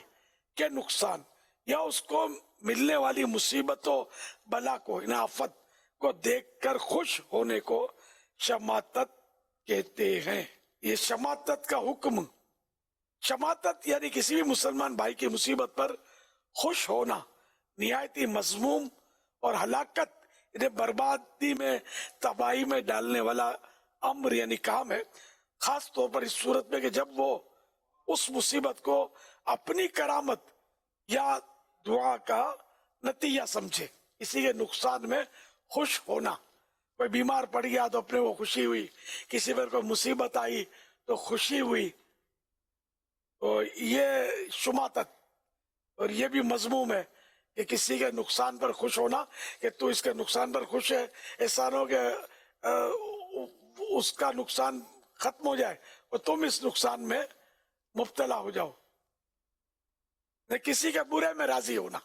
کے نقصان یا اس کو ملنے والی مصیبت و بلا کو, آفت کو دیکھ کر خوش ہونے کو شماتت کہتے ہیں. یہ شماتت کا حکم, شماتت یعنی کسی بھی مسلمان بھائی کی مصیبت پر خوش ہونا نہایت ہی مذموم اور ہلاکت یعنی بربادی میں تباہی میں ڈالنے والا امر یعنی کام ہے, خاص طور پر اس صورت میں کہ جب وہ اس مصیبت کو اپنی کرامت یا دعا کا نتیجہ سمجھے. کسی کے نقصان میں خوش ہونا, کوئی بیمار پڑ گیا تو اپنے وہ خوشی ہوئی, کسی پر کوئی مصیبت آئی تو خوشی ہوئی, تو یہ شماتت. اور یہ بھی مذموم ہے کہ کسی کے نقصان پر خوش ہونا کہ تو اس کے نقصان پر خوش ہے, ایسا نہ ہو کہ اس کا نقصان ختم ہو جائے اور تم اس نقصان میں مبتلا ہو جاؤ. کسی کے برے میں راضی ہونا,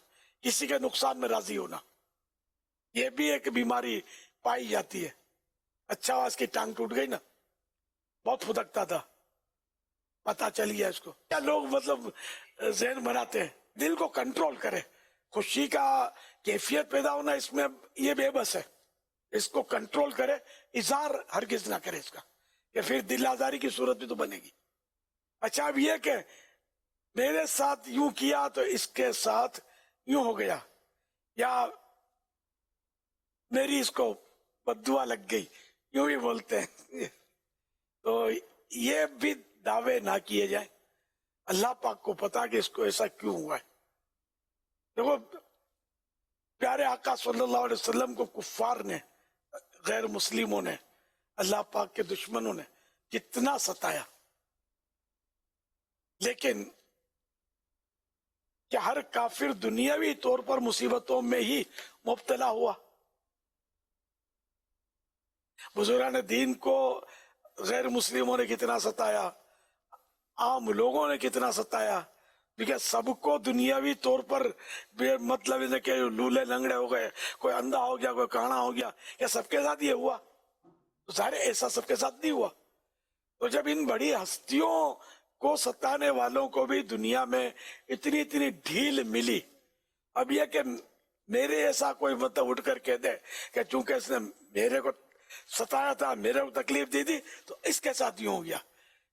کسی کے نقصان میں راضی ہونا, یہ بھی ایک بیماری پائی جاتی ہے. اچھا اس کی ٹانگ ٹوٹ گئی نا, بہت پھدکتا تھا, پتہ چل گیا اس کو. کیا لوگ مطلب ذہن بناتے ہیں, دل کو کنٹرول کرے. خوشی کا کیفیت پیدا ہونا اس میں یہ بے بس ہے, اس کو کنٹرول کرے, اظہار ہرگز نہ کرے اس کا, کہ پھر دل آزاری کی صورت بھی تو بنے گی. اچھا اب یہ کہ میرے ساتھ یوں کیا تو اس کے ساتھ یوں ہو گیا, یا میری اس کو بددعا لگ گئی, یوں بھی بولتے ہیں. تو یہ بھی دعوے نہ کیے جائیں, اللہ پاک کو پتا کہ اس کو ایسا کیوں ہوا ہے. دیکھو پیارے آقا صلی اللہ علیہ وسلم کو کفار نے, غیر مسلموں نے, اللہ پاک کے دشمنوں نے کتنا ستایا, لیکن کیا ہر کافر دنیاوی طور پر مصیبتوں میں ہی مبتلا ہوا؟ بزرگان دین کو غیر مسلموں نے کتنا ستایا, عام لوگوں نے کتنا ستایا, کیونکہ سب کو دنیاوی طور پر مطلب ہے کہ لولے لنگڑے ہو گئے, کوئی اندھا ہو گیا, کوئی کانا ہو گیا, کیا سب کے ساتھ یہ ہوا؟ تو ظاہر ایسا سب کے ساتھ نہیں ہوا. تو جب ان بڑی ہستیوں کو ستانے والوں کو بھی دنیا میں اتنی ڈھیل ملی, اب یہ کہ میرے ایسا کوئی مطلب اٹھ کر کہہ دے کہ چونکہ اس نے میرے کو ستایا تھا, میرے کو تکلیف دی تھی, تو اس کے ساتھ یوں ہو گیا.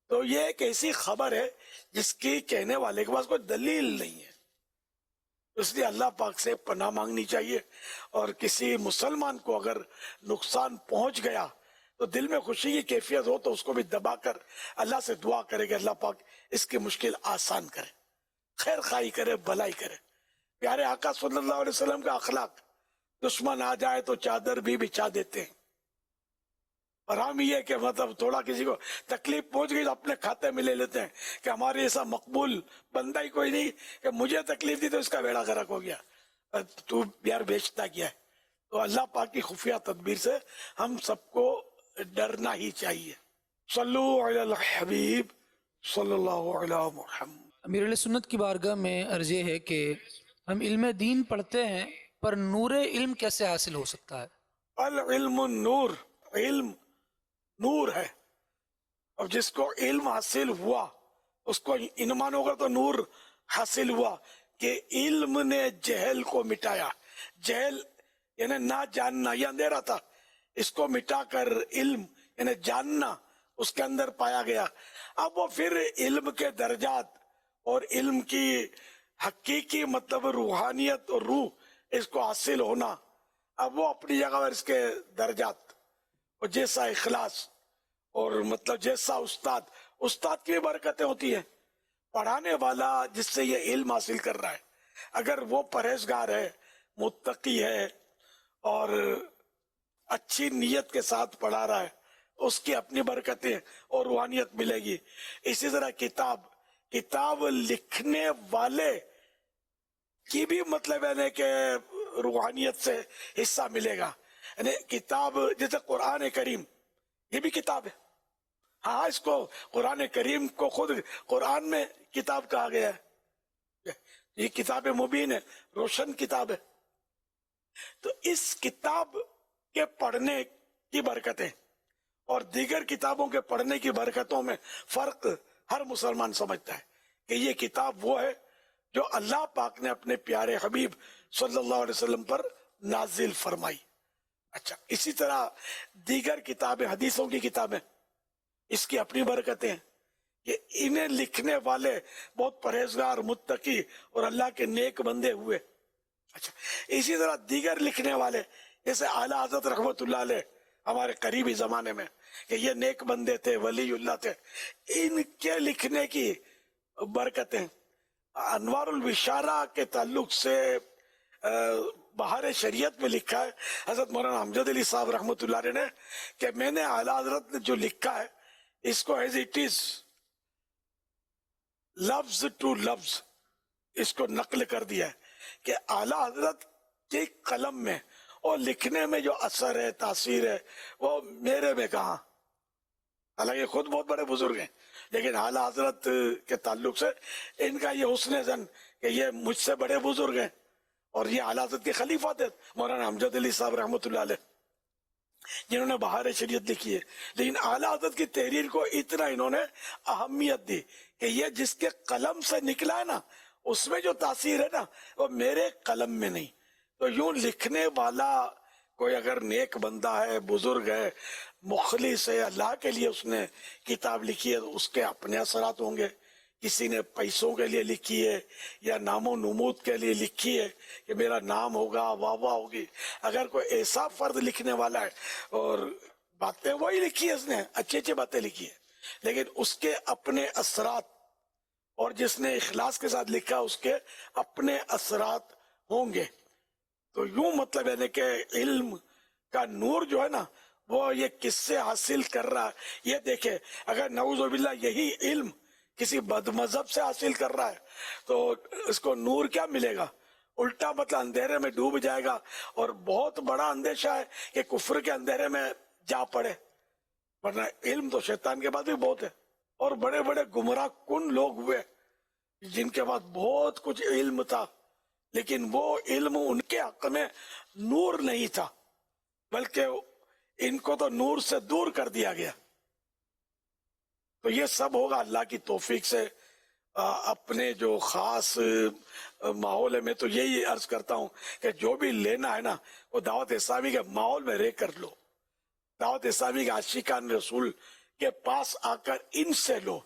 تو یہ ایک ایسی خبر ہے جس کی کہنے والے کے پاس کوئی دلیل نہیں ہے. اس لیے اللہ پاک سے پناہ مانگنی چاہیے, اور کسی مسلمان کو اگر نقصان پہنچ گیا تو دل میں خوشی کی کیفیت ہو تو اس کو بھی دبا کر اللہ سے دعا کرے کہ اللہ پاک اس کی مشکل آسان کرے, خیر خواہی کرے, بھلائی کرے. پیارے آقا صلی اللہ علیہ وسلم کا اخلاق, دشمن آ جائے تو چادر بھی بچھا دیتے ہیں, اور ہم یہ کہ مطلب تھوڑا کسی کو تکلیف پہنچ گئی تو اپنے کھاتے میں لے لیتے ہیں کہ ہمارے ایسا مقبول بندہ ہی کوئی نہیں کہ مجھے تکلیف دی تو اس کا بیڑا غرق ہو گیا, تو یار بیچتا کیا ہے. تو اللہ پاک کی خفیہ تدبیر سے ہم سب کو ڈرنا ہی چاہیے. صلو علی الحبیب صلی اللہ علیہ محمد. امیر علیہ سنت کی بارگاہ میں عرض یہ ہے کہ ہم علم دین پڑھتے ہیں, پر نور علم کیسے حاصل ہو سکتا ہے؟ العلم نور, علم نور ہے, اور جس کو علم حاصل ہوا اس کو انمان ہوگا تو نور حاصل ہوا کہ علم نے جہل کو مٹایا. جہل یعنی نہ جاننا, یہ اندھیرا تھا, اس کو مٹا کر علم یعنی جاننا اس کے اندر پایا گیا. اب وہ پھر علم کے درجات اور علم کی حقیقی مطلب روحانیت اور روح اس کو حاصل ہونا, اب وہ اپنی جگہ پر اس کے درجات, اور جیسا اخلاص اور مطلب جیسا استاد کی بھی برکتیں ہوتی ہیں. پڑھانے والا جس سے یہ علم حاصل کر رہا ہے, اگر وہ پرہیزگار ہے, متقی ہے, اور اچھی نیت کے ساتھ پڑھا رہا ہے, اس کی اپنی برکتیں اور روحانیت ملے گی. اسی طرح کتاب لکھنے والے کی بھی مطلب ہے کہ روحانیت سے حصہ ملے گا. یعنی کتاب جیسے قرآن کریم, یہ بھی کتاب ہے. ہاں, اس کو قرآن کریم کو خود قرآن میں کتاب کہا گیا ہے, یہ کتاب مبین ہے, روشن کتاب ہے. تو اس کتاب کے پڑھنے کی برکتیں اور دیگر کتابوں کے پڑھنے کی برکتوں میں فرق ہر مسلمان سمجھتا ہے کہ یہ کتاب وہ ہے جو اللہ پاک نے اپنے پیارے حبیب صلی اللہ علیہ وسلم پر نازل فرمائی. اچھا, اسی طرح دیگر کتابیں, حدیثوں کی کتابیں, اس کی اپنی برکتیں ہیں کہ انہیں لکھنے والے بہت پرہیزگار, متقی اور اللہ کے نیک بندے ہوئے. اچھا, اسی طرح دیگر لکھنے والے جیسے اعلیٰ حضرت رحمت اللہ علیہ ہمارے قریبی زمانے میں, کہ یہ نیک بندے تھے, ولی اللہ تھے, ان کے لکھنے کی برکتیں. انوار البشارہ کے تعلق سے بہار شریعت میں لکھا ہے حضرت مولانا امجد علی صاحب رحمۃ اللہ علیہ نے کہ میں نے اعلیٰ حضرت نے جو لکھا ہے اس کو ایز اٹ از لفظ ٹو لفظ اس کو نقل کر دیا ہے کہ اعلیٰ حضرت کی قلم میں اور لکھنے میں جو اثر ہے, تاثیر ہے, وہ میرے میں کہاں. حالانکہ خود بہت بڑے بزرگ ہیں, لیکن اعلیٰ حضرت کے تعلق سے ان کا یہ حسن ظن کہ یہ مجھ سے بڑے بزرگ ہیں, اور یہ اعلیٰ حضرت کے خلیفہ تھے مولانا امجد علی صاحب رحمۃ اللہ علیہ, جنہوں نے بہار شریعت لکھی ہے. لیکن اعلیٰ حضرت کی تحریر کو اتنا انہوں نے اہمیت دی کہ یہ جس کے قلم سے نکلا ہے نا, اس میں جو تاثیر ہے نا وہ میرے قلم میں نہیں. تو یوں لکھنے والا کوئی اگر نیک بندہ ہے، بزرگ ہے، مخلص ہے، اللہ کے لیے اس نے کتاب لکھی ہے تو اس کے اپنے اثرات ہوں گے. کسی نے پیسوں کے لیے لکھی ہے یا نام و نمود کے لیے لکھی ہے کہ میرا نام ہوگا، واہ واہ ہوگی. اگر کوئی ایسا فرد لکھنے والا ہے اور باتیں وہی لکھی ہے، اس نے اچھی اچھی باتیں لکھی ہے، لیکن اس کے اپنے اثرات، اور جس نے اخلاص کے ساتھ لکھا اس کے اپنے اثرات ہوں گے. تو یوں مطلب ہے کہ علم کا نور جو ہے نا وہ یہ کس سے حاصل کر رہا ہے. یہ دیکھیں اگر نعوذ باللہ یہی علم کسی بد مذہب سے حاصل کر رہا ہے تو اس کو نور کیا ملے گا؟ الٹا مطلب اندھیرے میں ڈوب جائے گا. اور بہت بڑا اندیشہ ہے کہ کفر کے اندھیرے میں جا پڑے. ورنہ علم تو شیطان کے بعد بھی بہت ہے، اور بڑے بڑے گمراہ کن لوگ ہوئے جن کے بعد بہت کچھ علم تھا، لیکن وہ علم ان کے حق میں نور نہیں تھا، بلکہ ان کو تو نور سے دور کر دیا گیا. تو یہ سب ہوگا اللہ کی توفیق سے. اپنے جو خاص ماحول ہے، میں تو یہی عرض کرتا ہوں کہ جو بھی لینا ہے نا وہ دعوت اسلامی کے ماحول میں رہ کر لو. دعوت اسلامی کے عاشقان رسول کے پاس آ کر ان سے لو.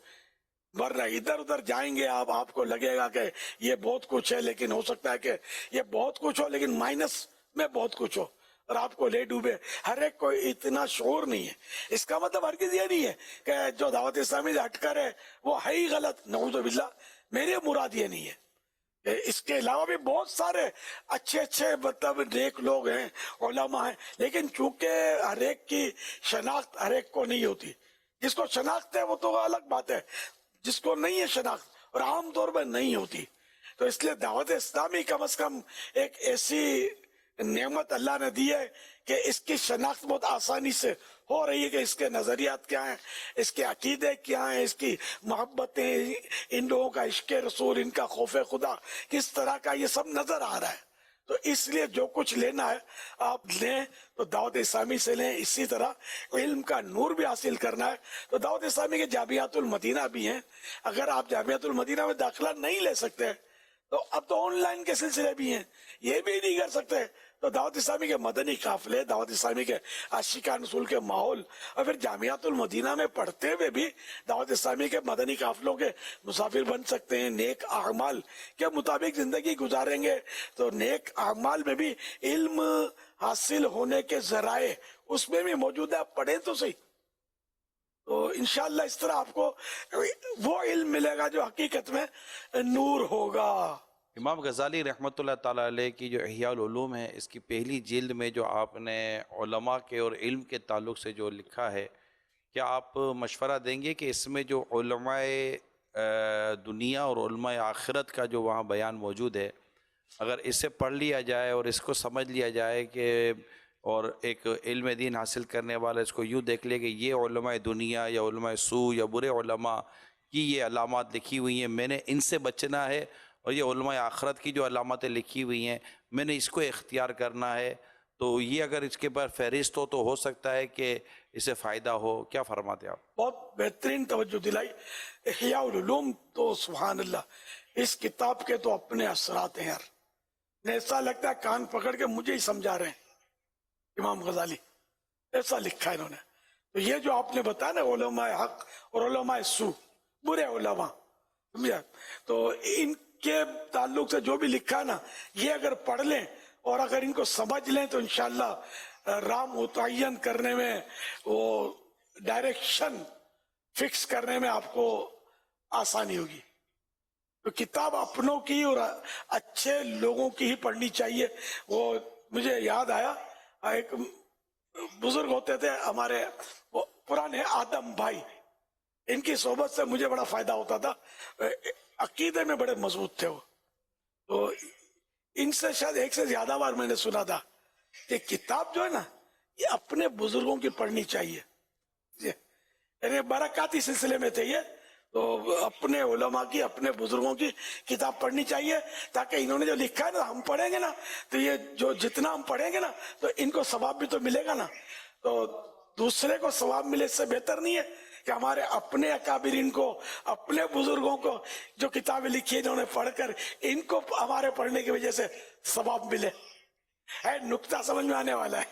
ورنہ ادھر ادھر جائیں گے آپ کو لگے گا کہ یہ بہت کچھ ہے، لیکن ہو سکتا ہے کہ یہ بہت کچھ ہو لیکن مائنس میں بہت کچھ ہو اور آپ کو لے ڈوبے. ہر ایک کو اتنا شعور نہیں ہے. اس کا مطلب ہرگز یہ نہیں ہے کہ جو دعوت اسلامی سے ہٹ کر ہے وہ ہے ہی غلط. نعوذ باللہ، میرے مراد یہ نہیں ہے. اس کے علاوہ بھی بہت سارے اچھے اچھے مطلب نیک لوگ ہیں، علماء ہیں، لیکن چونکہ ہر ایک کی شناخت ہر ایک کو نہیں ہوتی. جس کو شناخت ہے وہ تو الگ بات ہے، جس کو نہیں ہے شناخت اور عام طور پر نہیں ہوتی. تو اس لیے دعوت اسلامی کم از کم ایک ایسی نعمت اللہ نے دی ہے کہ اس کی شناخت بہت آسانی سے ہو رہی ہے کہ اس کے نظریات کیا ہیں، اس کے عقیدے کیا ہیں، اس کی محبتیں، ان لوگوں کا عشق رسول، ان کا خوف خدا کس طرح کا، یہ سب نظر آ رہا ہے. تو اس لیے جو کچھ لینا ہے آپ لیں تو دعوت اسلامی سے لیں. اسی طرح علم کا نور بھی حاصل کرنا ہے تو دعوت اسلامی کے جامعات المدینہ بھی ہیں. اگر آپ جامعات المدینہ میں داخلہ نہیں لے سکتے تو اب تو آن لائن کے سلسلے بھی ہیں، یہ بھی نہیں کر سکتے تو دعوت اسلامی کے مدنی قافلے، دعوت اسلامی کے عاشقان رسول کے ماحول، اور پھر جامعات المدینہ میں پڑھتے ہوئے بھی دعوت اسلامی کے مدنی قافلوں کے مسافر بن سکتے ہیں. نیک اعمال کے مطابق زندگی گزاریں گے تو نیک اعمال میں بھی علم حاصل ہونے کے ذرائع اس میں بھی موجود ہے. آپ پڑھیں تو صحیح. تو انشاءاللہ اس طرح آپ کو وہ علم ملے گا جو حقیقت میں نور ہوگا. امام غزالی رحمۃ اللہ تعالیٰ علیہ کی جو احیاء العلوم ہے، اس کی پہلی جلد میں جو آپ نے علماء کے اور علم کے تعلق سے جو لکھا ہے، کیا آپ مشورہ دیں گے کہ اس میں جو علماء دنیا اور علماء آخرت کا جو وہاں بیان موجود ہے، اگر اسے پڑھ لیا جائے اور اس کو سمجھ لیا جائے کہ اور ایک علم دین حاصل کرنے والا اس کو یوں دیکھ لے کہ یہ علماء دنیا یا علماء سو یا برے علماء کی یہ علامات لکھی ہوئی ہیں، میں نے ان سے بچنا ہے، اور یہ علماء آخرت کی جو علامتیں لکھی ہوئی ہیں میں نے اس کو اختیار کرنا ہے، تو یہ اگر اس کے پر فہرست ہو تو ہو سکتا ہے کہ اسے فائدہ ہو. کیا فرماتے آپ؟ بہت بہترین توجہ دلائی. احیاء العلوم تو سبحان اللہ، اس کتاب کے تو اپنے اثرات ہیں یار. ایسا لگتا ہے کان پکڑ کے مجھے ہی سمجھا رہے ہیں امام غزالی، ایسا لکھا ہے انہوں نے. تو یہ جو آپ نے بتایا نا علماء حق اور علماء سو، برے علماء، سمجھا، تو ان کے تعلق سے جو بھی لکھا ہے نا، یہ اگر پڑھ لیں اور اگر ان کو سمجھ لیں تو انشاءاللہ راہ متعین کرنے میں، وہ ڈائریکشن فکس کرنے میں آپ کو آسانی ہوگی. تو کتاب اپنوں کی اور اچھے لوگوں کی ہی پڑھنی چاہیے. وہ مجھے یاد آیا، ایک بزرگ ہوتے تھے ہمارے وہ پرانے آدم بھائی، ان کی صحبت سے مجھے بڑا فائدہ ہوتا تھا. عقیدے میں بڑے مضبوط تھے وہ. تو ان سے شاید ایک سے زیادہ بار میں نے سنا تھا کہ کتاب جو ہے نا یہ اپنے بزرگوں کی پڑھنی چاہیے. یعنی برکاتی سلسلے میں تھے یہ، تو اپنے علماء کی، اپنے بزرگوں کی کتاب پڑھنی چاہیے، تاکہ انہوں نے جو لکھا ہے نا ہم پڑھیں گے نا تو یہ جو جتنا ہم پڑھیں گے نا تو ان کو ثواب بھی تو ملے گا نا. تو دوسرے کو ثواب ملے اس سے بہتر نہیں ہے کہ ہمارے اپنے اکابرین کو، اپنے بزرگوں کو جو کتابیں لکھی انہوں نے پڑھ کر ان کو ہمارے پڑھنے کی وجہ سے ثواب ملے. ہے نکتہ سمجھ میں آنے والا ہے.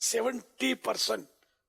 70%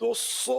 200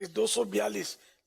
242,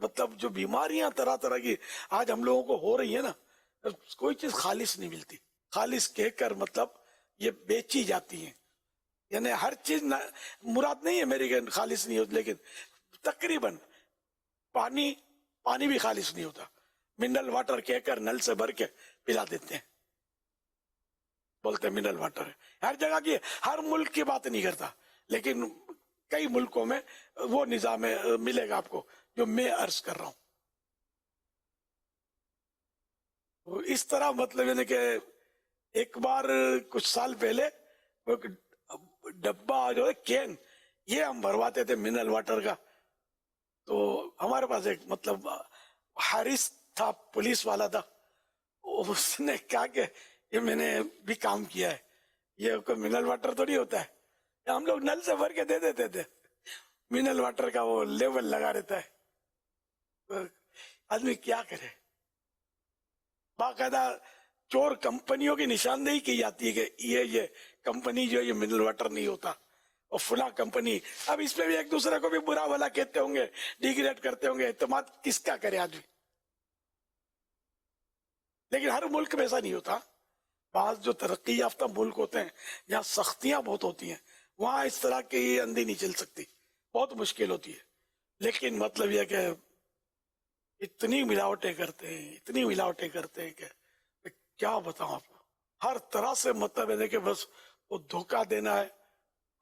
مطلب جو بیماریاں طرح طرح کی آج ہم لوگوں کو ہو رہی ہیں نا، کوئی چیز خالص نہیں ملتی. خالص کہہ کر مطلب یہ بیچی جاتی ہیں. یعنی ہر چیز مراد نہیں ہے میری کہ خالص نہیں ہوتی، لیکن تقریباً پانی بھی خالص نہیں ہوتا. منرل واٹر کہہ کر نل سے بھر کے پلا دیتے ہیں، بولتے ہیں منرل واٹر ہے. ہر جگہ کی، ہر ملک کی بات نہیں کرتا، لیکن کئی ملکوں میں وہ نظام ملے گا آپ کو جو میں عرض کر رہا ہوں. اس طرح مطلب یعنی کہ ایک بار کچھ سال پہلے ڈبہ جو ہے کین یہ ہم بھرواتے تھے منرل واٹر کا. تو ہمارے پاس ایک مطلب حارث تھا، پولیس والا تھا، اس نے کہا کہ یہ میں نے بھی کام کیا ہے، یہ کوئی منرل واٹر تو نہیں ہوتا ہے، ہم لوگ نل سے بھر کے دے دیتے تھے. منرل واٹر کا وہ لیول لگا رہتا ہے. آدمی کیا کرے؟ باقاعدہ چور کمپنیوں کی نشاندہی کی جاتی ہے کہ یہ کمپنی جو یہ منرل واٹر نہیں ہوتا، اور فلاں کمپنی. اب اس میں بھی ایک دوسرے کو بھی برا بھلا کہتے ہوں گے، ڈیگریڈ کرتے ہوں گے. اعتماد کس کا کرے آدمی؟ لیکن ہر ملک میں ایسا نہیں ہوتا. بعض جو ترقی یافتہ ملک ہوتے ہیں جہاں سختیاں بہت ہوتی ہیں، وہاں اس طرح کی اندھی نہیں چل سکتی، بہت مشکل ہوتی ہے. لیکن مطلب یہ کہ اتنی ملاوٹیں کرتے ہیں کہ کیا بتاؤں آپ کو. ہر طرح سے مطلب ہے کہ بس وہ دھوکہ دینا ہے،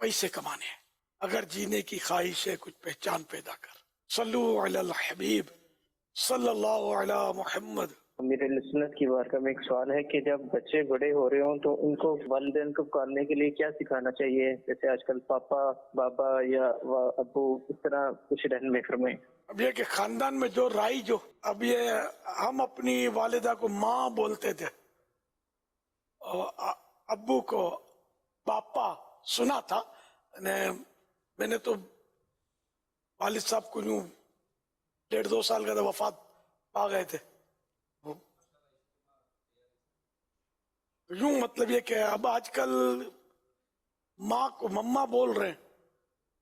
پیسے کمانے ہیں. اگر جینے کی خواہش ہے کچھ پہچان پیدا کر. صلو علی الحبیب صلی اللہ علی محمد. میرے سنت کی بارگاہ میں ایک سوال ہے کہ جب بچے بڑے ہو رہے ہوں تو ان کو والدین کو پالنے کے لیے کیا سکھانا چاہیے؟ جیسے آج کل پاپا، بابا یا ابو، اس طرح کچھ رہنمائی فرمائیں. اب یہ کہ خاندان میں جو رائج ہو، اب یہ ہم اپنی والدہ کو ماں بولتے تھے، اور ابو کو پاپا سنا تھا. میں نے تو والد صاحب کو یوں 1.5-2 سال کا وفات پا گئے تھے. یوں مطلب یہ کہ اب آج کل ماں کو مما بول رہے ہیں.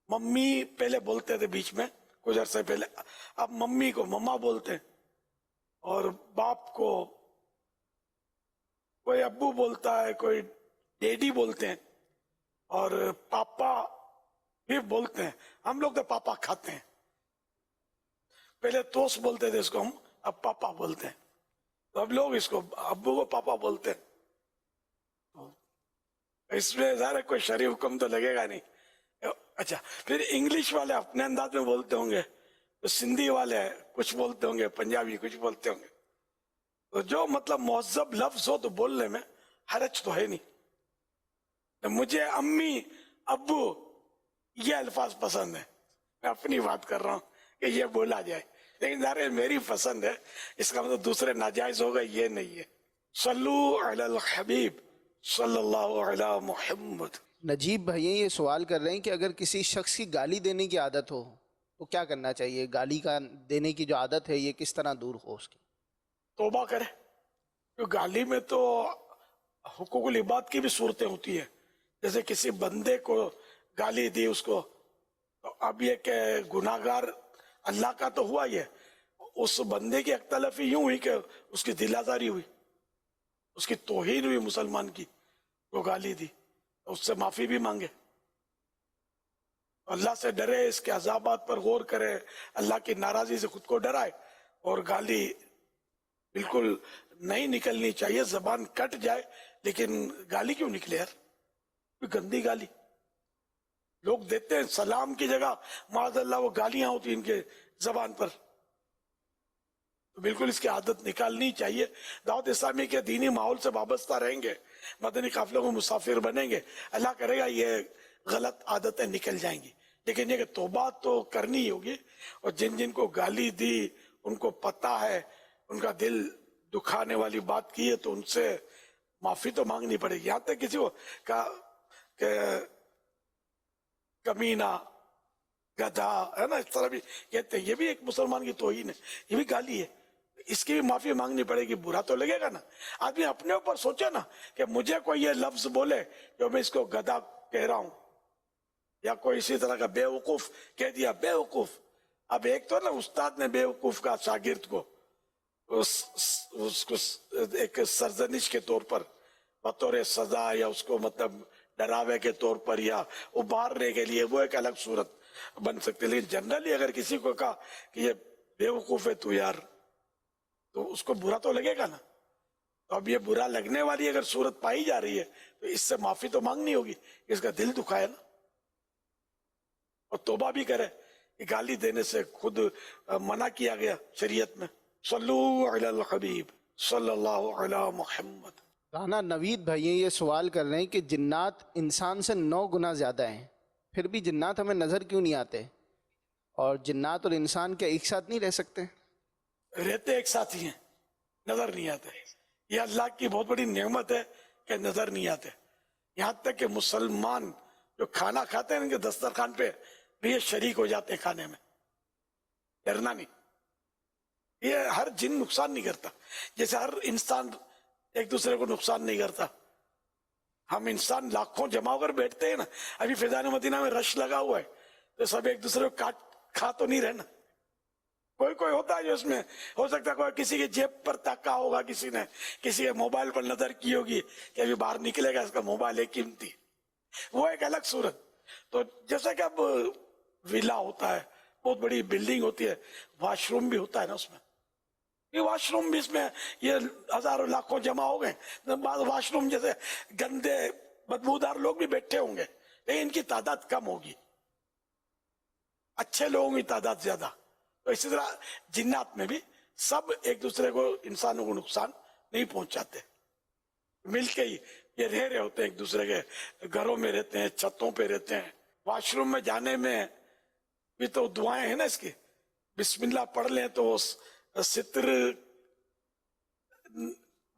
ممی پہلے بولتے تھے بیچ میں کچھ عرصے پہلے، اب ممی کو مما بولتے ہیں. اور باپ کو کوئی ابو بولتا ہے، کوئی ڈیڈی بولتے ہیں، اور پاپا بھی بولتے ہیں. ہم لوگ تو پاپا کھاتے ہیں. پہلے توس بولتے تھے اس کو ہم، اب پاپا بولتے ہیں. تو اب لوگ اس کو ابو کو پاپا بولتے ہیں. اس میں ظاہر کوئی شرعی حکم تو لگے گا نہیں. اچھا، پھر انگلش والے اپنے انداز میں بولتے ہوں گے، تو سندھی والے کچھ بولتے ہوں گے، پنجابی کچھ بولتے ہوں گے. تو جو مطلب مہذب لفظ ہو تو بولنے میں حرج تو ہے نہیں. مجھے امی، ابو یہ الفاظ پسند ہیں. میں اپنی بات کر رہا ہوں کہ یہ بولا جائے، لیکن ظاہر میری پسند ہے، اس کا مطلب دوسرے ناجائز ہوگا یہ نہیں ہے. صلو علی الحبیب صلی اللہ علی محمد. نجیب بھائی یہ سوال کر رہے ہیں کہ اگر کسی شخص کی گالی دینے کی عادت ہو تو کیا کرنا چاہیے؟ گالی کا دینے کی جو عادت ہے یہ کس طرح دور ہو اس کی؟ توبہ کرے. گالی میں تو حقوق العباد کی بھی صورتیں ہوتی ہیں. جیسے کسی بندے کو گالی دی اس کو، تو اب یہ کہ گناہگار اللہ کا تو ہوا یہ، اس بندے کی ایک تلفی یوں ہوئی کہ اس کی دل آزاری ہوئی، اس کی توہین ہوئی مسلمان کی، وہ گالی دی، اس سے معافی بھی مانگے، اللہ سے ڈرے، اس کے عذابات پر غور کرے، اللہ کی ناراضی سے خود کو ڈرائے. اور گالی بالکل نہیں نکلنی چاہیے، زبان کٹ جائے، لیکن گالی کیوں نکلے یار؟ گندی گالی لوگ دیتے ہیں، سلام کی جگہ معاذ اللہ وہ گالیاں ہوتی ان کے زبان پر. تو بالکل اس کی عادت نکالنی چاہیے. دعوت اسلامی کے دینی ماحول سے وابستہ رہیں گے، مدنی قافلوں میں مسافر بنیں گے، اللہ کرے گا یہ غلط عادتیں نکل جائیں گی. لیکن یہ کہ توبہ تو کرنی ہی ہوگی. اور جن جن کو گالی دی ان کو پتہ ہے ان کا دل دکھانے والی بات کی ہے، تو ان سے معافی تو مانگنی پڑے گی. یہاں تک کسی کو کہا کہ کمینہ، گدھا، ہے نا، اس طرح بھی کہتے ہیں، یہ بھی ایک مسلمان کی توہین ہے، یہ بھی گالی ہے، اس کی بھی معافی مانگنی پڑے گی. برا تو لگے گا نا. آدمی اپنے اوپر سوچے نا کہ مجھے کوئی یہ لفظ بولے جو میں اس کو گدھا کہہ رہا ہوں، یا کوئی اسی طرح کا بے وقوف کہہ دیا، بے وقوف. اب ایک تو نا استاد نے بیوقوف کا شاگرد کو اس کو ایک سرزنش کے طور پر بطور سزا یا اس کو مطلب ڈراوے کے طور پر یا ابھارنے کے لیے وہ ایک الگ صورت بن سکتی ہے. لیکن جنرلی اگر کسی کو کہا کہ یہ بیوقوف ہے تو یار، تو اس کو برا تو لگے گا نا. تو اب یہ برا لگنے والی اگر صورت پائی جا رہی ہے تو اس سے معافی تو مانگنی ہوگی، اس کا دل دکھائے نا اور توبہ بھی کرے. گالی دینے سے خود منع کیا گیا شریعت میں. صلو علی الحبیب صلی اللہ علی محمد. رانا نوید بھائی یہ سوال کر رہے ہیں کہ جنات انسان سے 9 گنا زیادہ ہیں، پھر بھی جنات ہمیں نظر کیوں نہیں آتے؟ اور جنات اور انسان کیا ایک ساتھ نہیں رہ سکتے؟ رہتے ایک ساتھ ہی ہیں، نظر نہیں آتے. یہ اللہ کی بہت بڑی نعمت ہے کہ نظر نہیں آتے. یہاں تک کہ مسلمان جو کھانا کھاتے ہیں ان کے دسترخوان پہ بھی یہ شریک ہو جاتے ہیں کھانے میں. ڈرنا نہیں، یہ ہر جن نقصان نہیں کرتا جیسے ہر انسان ایک دوسرے کو نقصان نہیں کرتا. ہم انسان لاکھوں جمع ہو کر بیٹھتے ہیں نا، ابھی فیضان مدینہ میں رش لگا ہوا ہے تو سب ایک دوسرے کو کھا تو نہیں رہنا. کوئی ہوتا ہے جو اس میں ہو سکتا ہے کوئی کسی کے جیب پر تاکا ہوگا، کسی نے کسی کے موبائل پر نظر کی ہوگی کہ ابھی باہر نکلے گا اس کا موبائل ہے قیمتی، وہ ایک الگ صورت. تو جیسا کہ اب ویلا ہوتا ہے، بہت بڑی بلڈنگ ہوتی ہے، واش روم بھی ہوتا ہے نا اس میں. یہ واش روم بھی اس میں یہ ہزاروں لاکھوں جمع ہو گئے. بعض واش روم جیسے گندے بدبودار لوگ بھی بیٹھے ہوں گے لیکن ان کی تعداد کم ہوگی، اچھے لوگوں کی تعداد زیادہ. تو اسی طرح جنات میں بھی سب ایک دوسرے کو انسانوں کو نقصان نہیں پہنچاتے، مل کے ہی یہ رہ رہے ہوتے ہیں، ایک دوسرے کے گھروں میں رہتے ہیں، چھتوں پہ رہتے ہیں. واش روم میں جانے میں بھی تو دعائیں ہیں نا اس کی. بسم اللہ پڑھ لیں تو ستر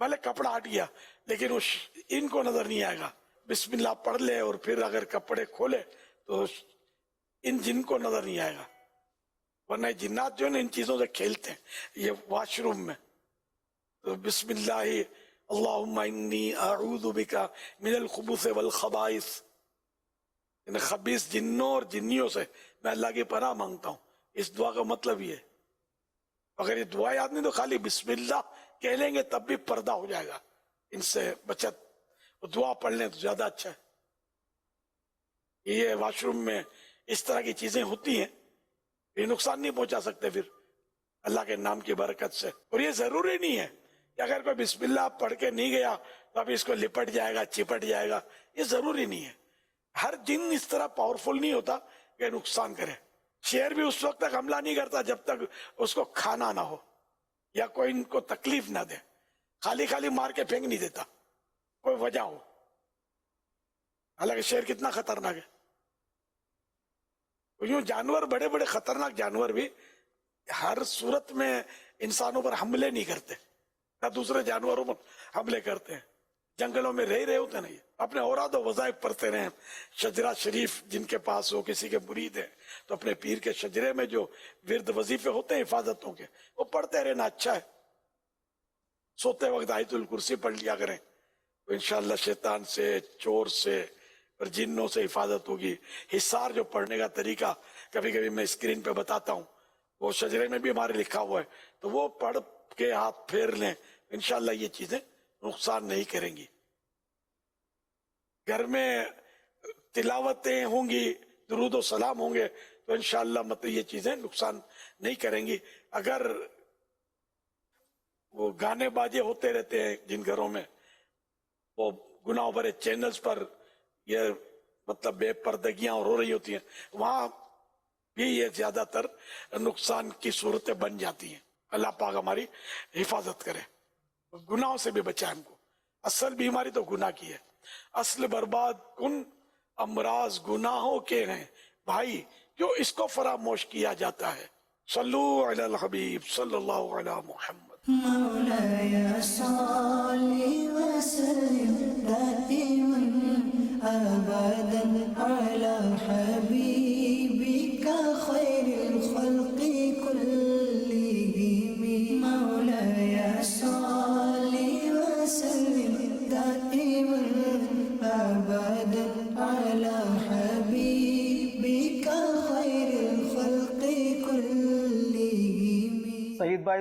بھلے کپڑا ہٹ گیا لیکن ان کو نظر نہیں آئے گا. بسم اللہ پڑھ لے اور پھر اگر کپڑے کھولے تو ان جن کو نظر نہیں آئے گا. ورنہ جنات جو ہے نا ان چیزوں سے کھیلتے ہیں. یہ واش روم میں تو بسم اللہ اللہم انی اعوذ بک من الخبث والخبائث، ان خبیث جنوں اور جنیوں سے میں اللہ کی پناہ مانگتا ہوں. اس دعا کا مطلب یہ ہے. اگر یہ دعا یاد نہیں تو خالی بسم اللہ کہہ لیں گے تب بھی پردہ ہو جائے گا، ان سے بچت. دعا پڑھ لیں تو زیادہ اچھا ہے. یہ واش روم میں اس طرح کی چیزیں ہوتی ہیں، یہ نقصان نہیں پہنچا سکتے پھر اللہ کے نام کی برکت سے. اور یہ ضروری نہیں ہے کہ اگر کوئی بسم اللہ پڑھ کے نہیں گیا تو اب اس کو لپٹ جائے گا، چپٹ جائے گا. یہ ضروری نہیں ہے. ہر جن اس طرح پاورفل نہیں ہوتا کہ نقصان کرے. شیر بھی اس وقت تک حملہ نہیں کرتا جب تک اس کو کھانا نہ ہو یا کوئی ان کو تکلیف نہ دے. خالی مار کے پھینک نہیں دیتا، کوئی وجہ ہو. حالانکہ شیر کتنا خطرناک ہے. یوں جانور، بڑے بڑے خطرناک جانور بھی ہر صورت میں انسانوں پر حملے نہیں کرتے، نہ دوسرے جانوروں پر حملے کرتے ہیں. جنگلوں میں رہے ہوتے ہیں نا، یہ اپنے اوراد و وظائف پڑھتے رہے. شجرہ شریف جن کے پاس ہو، کسی کے مرید ہیں تو اپنے پیر کے شجرے میں جو ورد وظیفے ہوتے ہیں حفاظتوں کے وہ پڑھتے رہنا اچھا ہے. سوتے وقت آیت الکرسی پڑھ لیا کریں تو انشاءاللہ شیطان سے، چور سے اور جنوں سے حفاظت ہوگی. حصار جو پڑھنے کا طریقہ کبھی کبھی میں اسکرین پہ بتاتا ہوں، وہ شجرے میں بھی ہمارے لکھا ہوا ہے، تو وہ پڑھ کے ہاتھ پھیر لیں. انشاءاللہ یہ چیزیں نقصان نہیں کریں گی. گھر میں تلاوتیں ہوں گی، درود و سلام ہوں گے تو انشاءاللہ مطلب یہ چیزیں نقصان نہیں کریں گی. اگر وہ گانے باجے ہوتے رہتے ہیں جن گھروں میں، وہ گناہ بھرے چینلز پر یہ مطلب بے پردگیاں ہو رہی ہوتی ہیں، وہاں بھی یہ زیادہ تر نقصان کی صورتیں بن جاتی ہیں. اللہ پاک ہماری حفاظت کرے، گناہوں سے بھی بچائے ہم کو. اصل بیماری تو گناہ کی ہے. اصل برباد کن امراض گناہوں کے ہیں بھائی، جو اس کو فراموش کیا جاتا ہے. صلو علی الحبیب صلی اللہ علی محمد. مولاي صل وسلم دائما ابدا على حبيبك خير الخلق كلهم. مولاي صل وسلم دائما ابدا على حبيبك خير الخلق كلهم.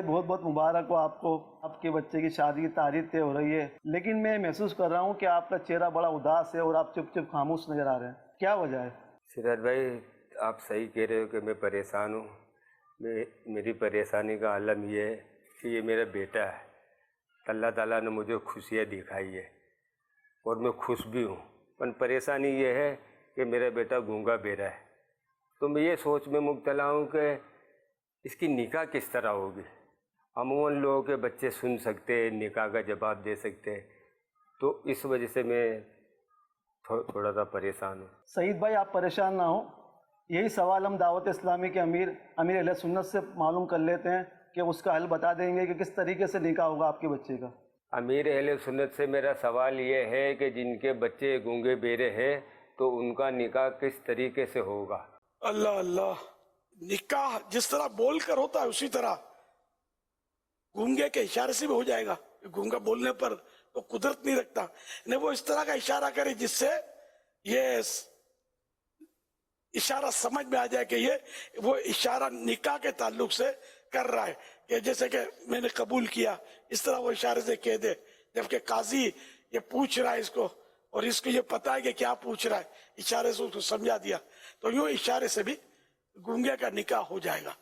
بہت بہت مبارک ہو آپ کو، آپ کے بچے کی شادی کی تاریخ طے ہو رہی ہے، لیکن میں محسوس کر رہا ہوں کہ آپ کا چہرہ بڑا اداس ہے اور آپ چپ چپ خاموش نظر آ رہے ہیں، کیا وجہ ہے؟ سدھارتھ بھائی آپ صحیح کہہ رہے ہو کہ میں پریشان ہوں. میری پریشانی کا عالم یہ ہے کہ یہ میرا بیٹا ہے. اللہ تعالیٰ نے مجھے خوشیاں دکھائی ہے اور میں خوش بھی ہوں، پر پریشانی یہ ہے کہ میرا بیٹا گونگا بہرا ہے. تو میں یہ سوچ میں مبتلا ہوں کہ اس کی نکاح کس طرح ہوگی. عموماً لوگوں کے بچے سن سکتے ہیں، نکاح کا جواب دے سکتے ہیں، تو اس وجہ سے میں تھوڑا سا پریشان ہوں. سعید بھائی آپ پریشان نہ ہوں، یہی سوال ہم دعوت اسلامی کے امیر اہل سنت سے معلوم کر لیتے ہیں کہ اس کا حل بتا دیں گے کہ کس طریقے سے نکاح ہوگا آپ کے بچے کا. امیر اہل سنت سے میرا سوال یہ ہے کہ جن کے بچے گونگے بہرے ہیں تو ان کا نکاح کس طریقے سے ہوگا. اللہ اللہ، نکاح جس طرح بول کر ہوتا ہے اسی طرح گونگے کے اشارے سے بھی ہو جائے گا. گونگا بولنے پر تو قدرت نہیں رکھتا، نہیں وہ اس طرح کا اشارہ کرے جس سے یہ اشارہ سمجھ میں آ جائے کہ یہ وہ اشارہ نکاح کے تعلق سے کر رہا ہے، کہ جیسے کہ میں نے قبول کیا، اس طرح وہ اشارے سے کہہ دے. جبکہ قاضی یہ پوچھ رہا ہے اس کو اور اس کو یہ پتا ہے کہ کیا پوچھ رہا ہے، اشارے سے اس کو سمجھا دیا، تو یوں اشارے سے بھی گونگے کا نکاح ہو جائے گا.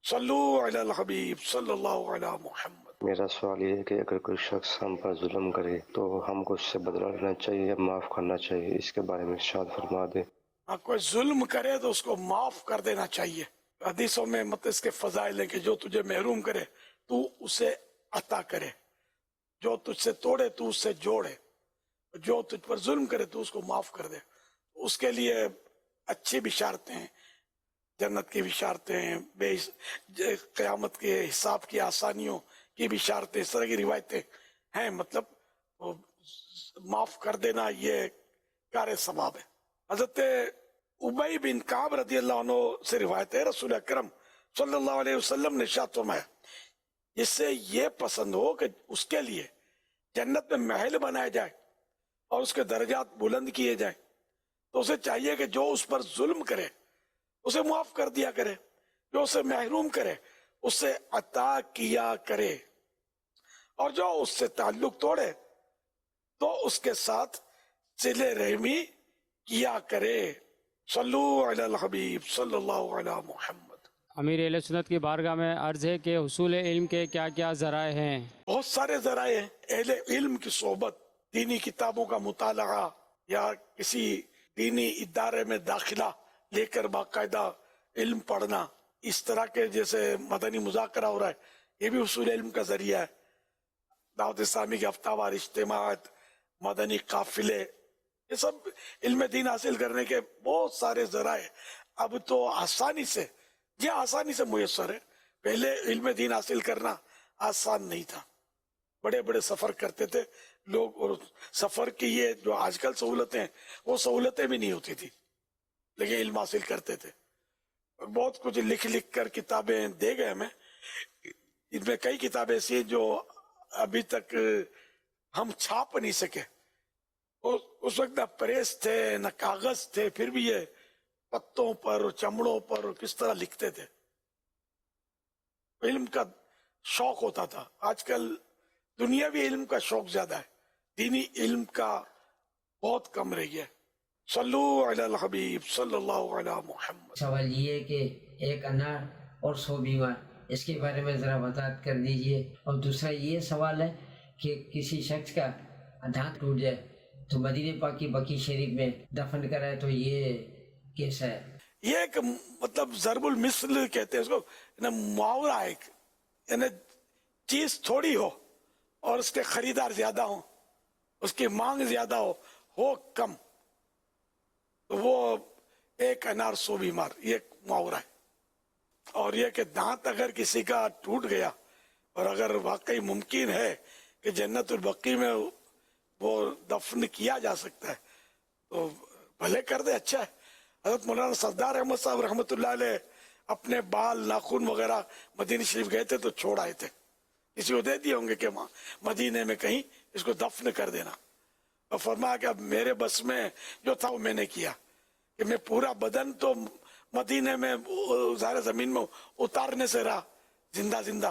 صلو علی الحبیب صلی اللہ علی محمد. میرا سوال یہ ہے کہ اگر کوئی شخص ہم پر ظلم کرے تو ہم کو اس سے بدلہ لینا چاہیے یا معاف کرنا چاہیے، اس کے بارے میں ارشاد فرما دیں. کوئی ظلم کرے تو اس کو معاف کر دینا چاہیے. حدیثوں میں مطلب اس کے فضائل ہیں کہ جو تجھے محروم کرے تو اسے عطا کرے، جو تجھ سے توڑے تو اس سے جوڑے، جو تجھ پر ظلم کرے تو اس کو معاف کر دے. اس کے لیے اچھی بشارتیں ہیں، جنت کی بشارتیں ہیں، قیامت کے حساب کی آسانیوں کی بشارتیں، اس طرح کی روایتیں ہیں. مطلب معاف کر دینا یہ کار ثواب ہے. حضرت ابی بن کعب رضی اللہ عنہ سے روایت ہے، رسول اکرم صلی اللہ علیہ وسلم نے ارشاد فرمایا جس سے یہ پسند ہو کہ اس کے لیے جنت میں محل بنایا جائے اور اس کے درجات بلند کیے جائیں، تو اسے چاہیے کہ جو اس پر ظلم کرے اسے معاف کر دیا کرے، جو اسے محروم کرے اسے عطا کیا کرے، اور جو اس سے تعلق توڑے تو اس کے ساتھ صلہ رحمی کیا کرے. صلو علی الحبیب صلی اللہ علی محمد. امیر اہل سنت کی بارگاہ میں عرض ہے کہ حصول علم کے کیا کیا ذرائع ہیں؟ بہت سارے ذرائع ہیں. اہل علم کی صحبت، دینی کتابوں کا مطالعہ، یا کسی دینی ادارے میں داخلہ لے کر باقاعدہ علم پڑھنا، اس طرح کے جیسے مدنی مذاکرہ ہو رہا ہے، یہ بھی حصول علم کا ذریعہ ہے. دعوت اسلامی کے ہفتہ وار اجتماعات، مدنی قافلے، یہ سب علم دین حاصل کرنے کے بہت سارے ذرائع اب تو آسانی سے میسر ہے. پہلے علم دین حاصل کرنا آسان نہیں تھا، بڑے بڑے سفر کرتے تھے لوگ، اور سفر کی یہ جو آج کل سہولتیں ہیں وہ سہولتیں بھی نہیں ہوتی تھی، لیکن علم حاصل کرتے تھے. بہت کچھ لکھ کر کتابیں دے گئے ہمیں. ان میں کئی کتابیں ایسی ہیں جو ابھی تک ہم چھاپ نہیں سکے. اس وقت نہ پریس تھے نہ کاغذ تھے، پھر بھی یہ پتوں پر اور چمڑوں پر اور کس طرح لکھتے تھے. علم کا شوق ہوتا تھا. آج کل دنیاوی علم کا شوق زیادہ ہے، دینی علم کا بہت کم رہ گیا. صلو علی الحبیب صلی اللہ علی محمد. سوال یہ ہے کہ ایک انار اور 100 بیمار، اس کے بارے میں ذرا وضاحت کر دیجئے. اور دوسرا یہ سوال ہے کہ کسی شخص کا دانت ٹوٹ جائے تو مدینہ پاک کی بقی شریف میں دفن کرائے، تو یہ کیسا ہے؟ یہ ایک مطلب ضرب المثل کہتے ہیں اس کو، محاورہ ہے. یعنی چیز تھوڑی ہو اور اس کے خریدار زیادہ ہوں، اس کی مانگ زیادہ ہو کم، تو وہ ایک انار 100 بیمار، یہ ایک محاورہ ہے. اور یہ کہ دانت اگر کسی کا ٹوٹ گیا اور اگر واقعی ممکن ہے کہ جنت البقی میں وہ دفن کیا جا سکتا ہے تو بھلے کر دے، اچھا ہے. حضرت مولانا سردار احمد صاحب رحمۃ اللہ علیہ اپنے بال ناخن وغیرہ مدینہ شریف گئے تھے تو چھوڑ آئے تھے، کسی کو دے دیے ہوں گے کہ مدینے میں کہیں اس کو دفن کر دینا. اور فرمایا کہ اب میرے بس میں جو تھا وہ میں نے کیا، کہ میں پورا بدن تو مدینے میں ظاہر زمین میں اتارنے سے رہا زندہ،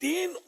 3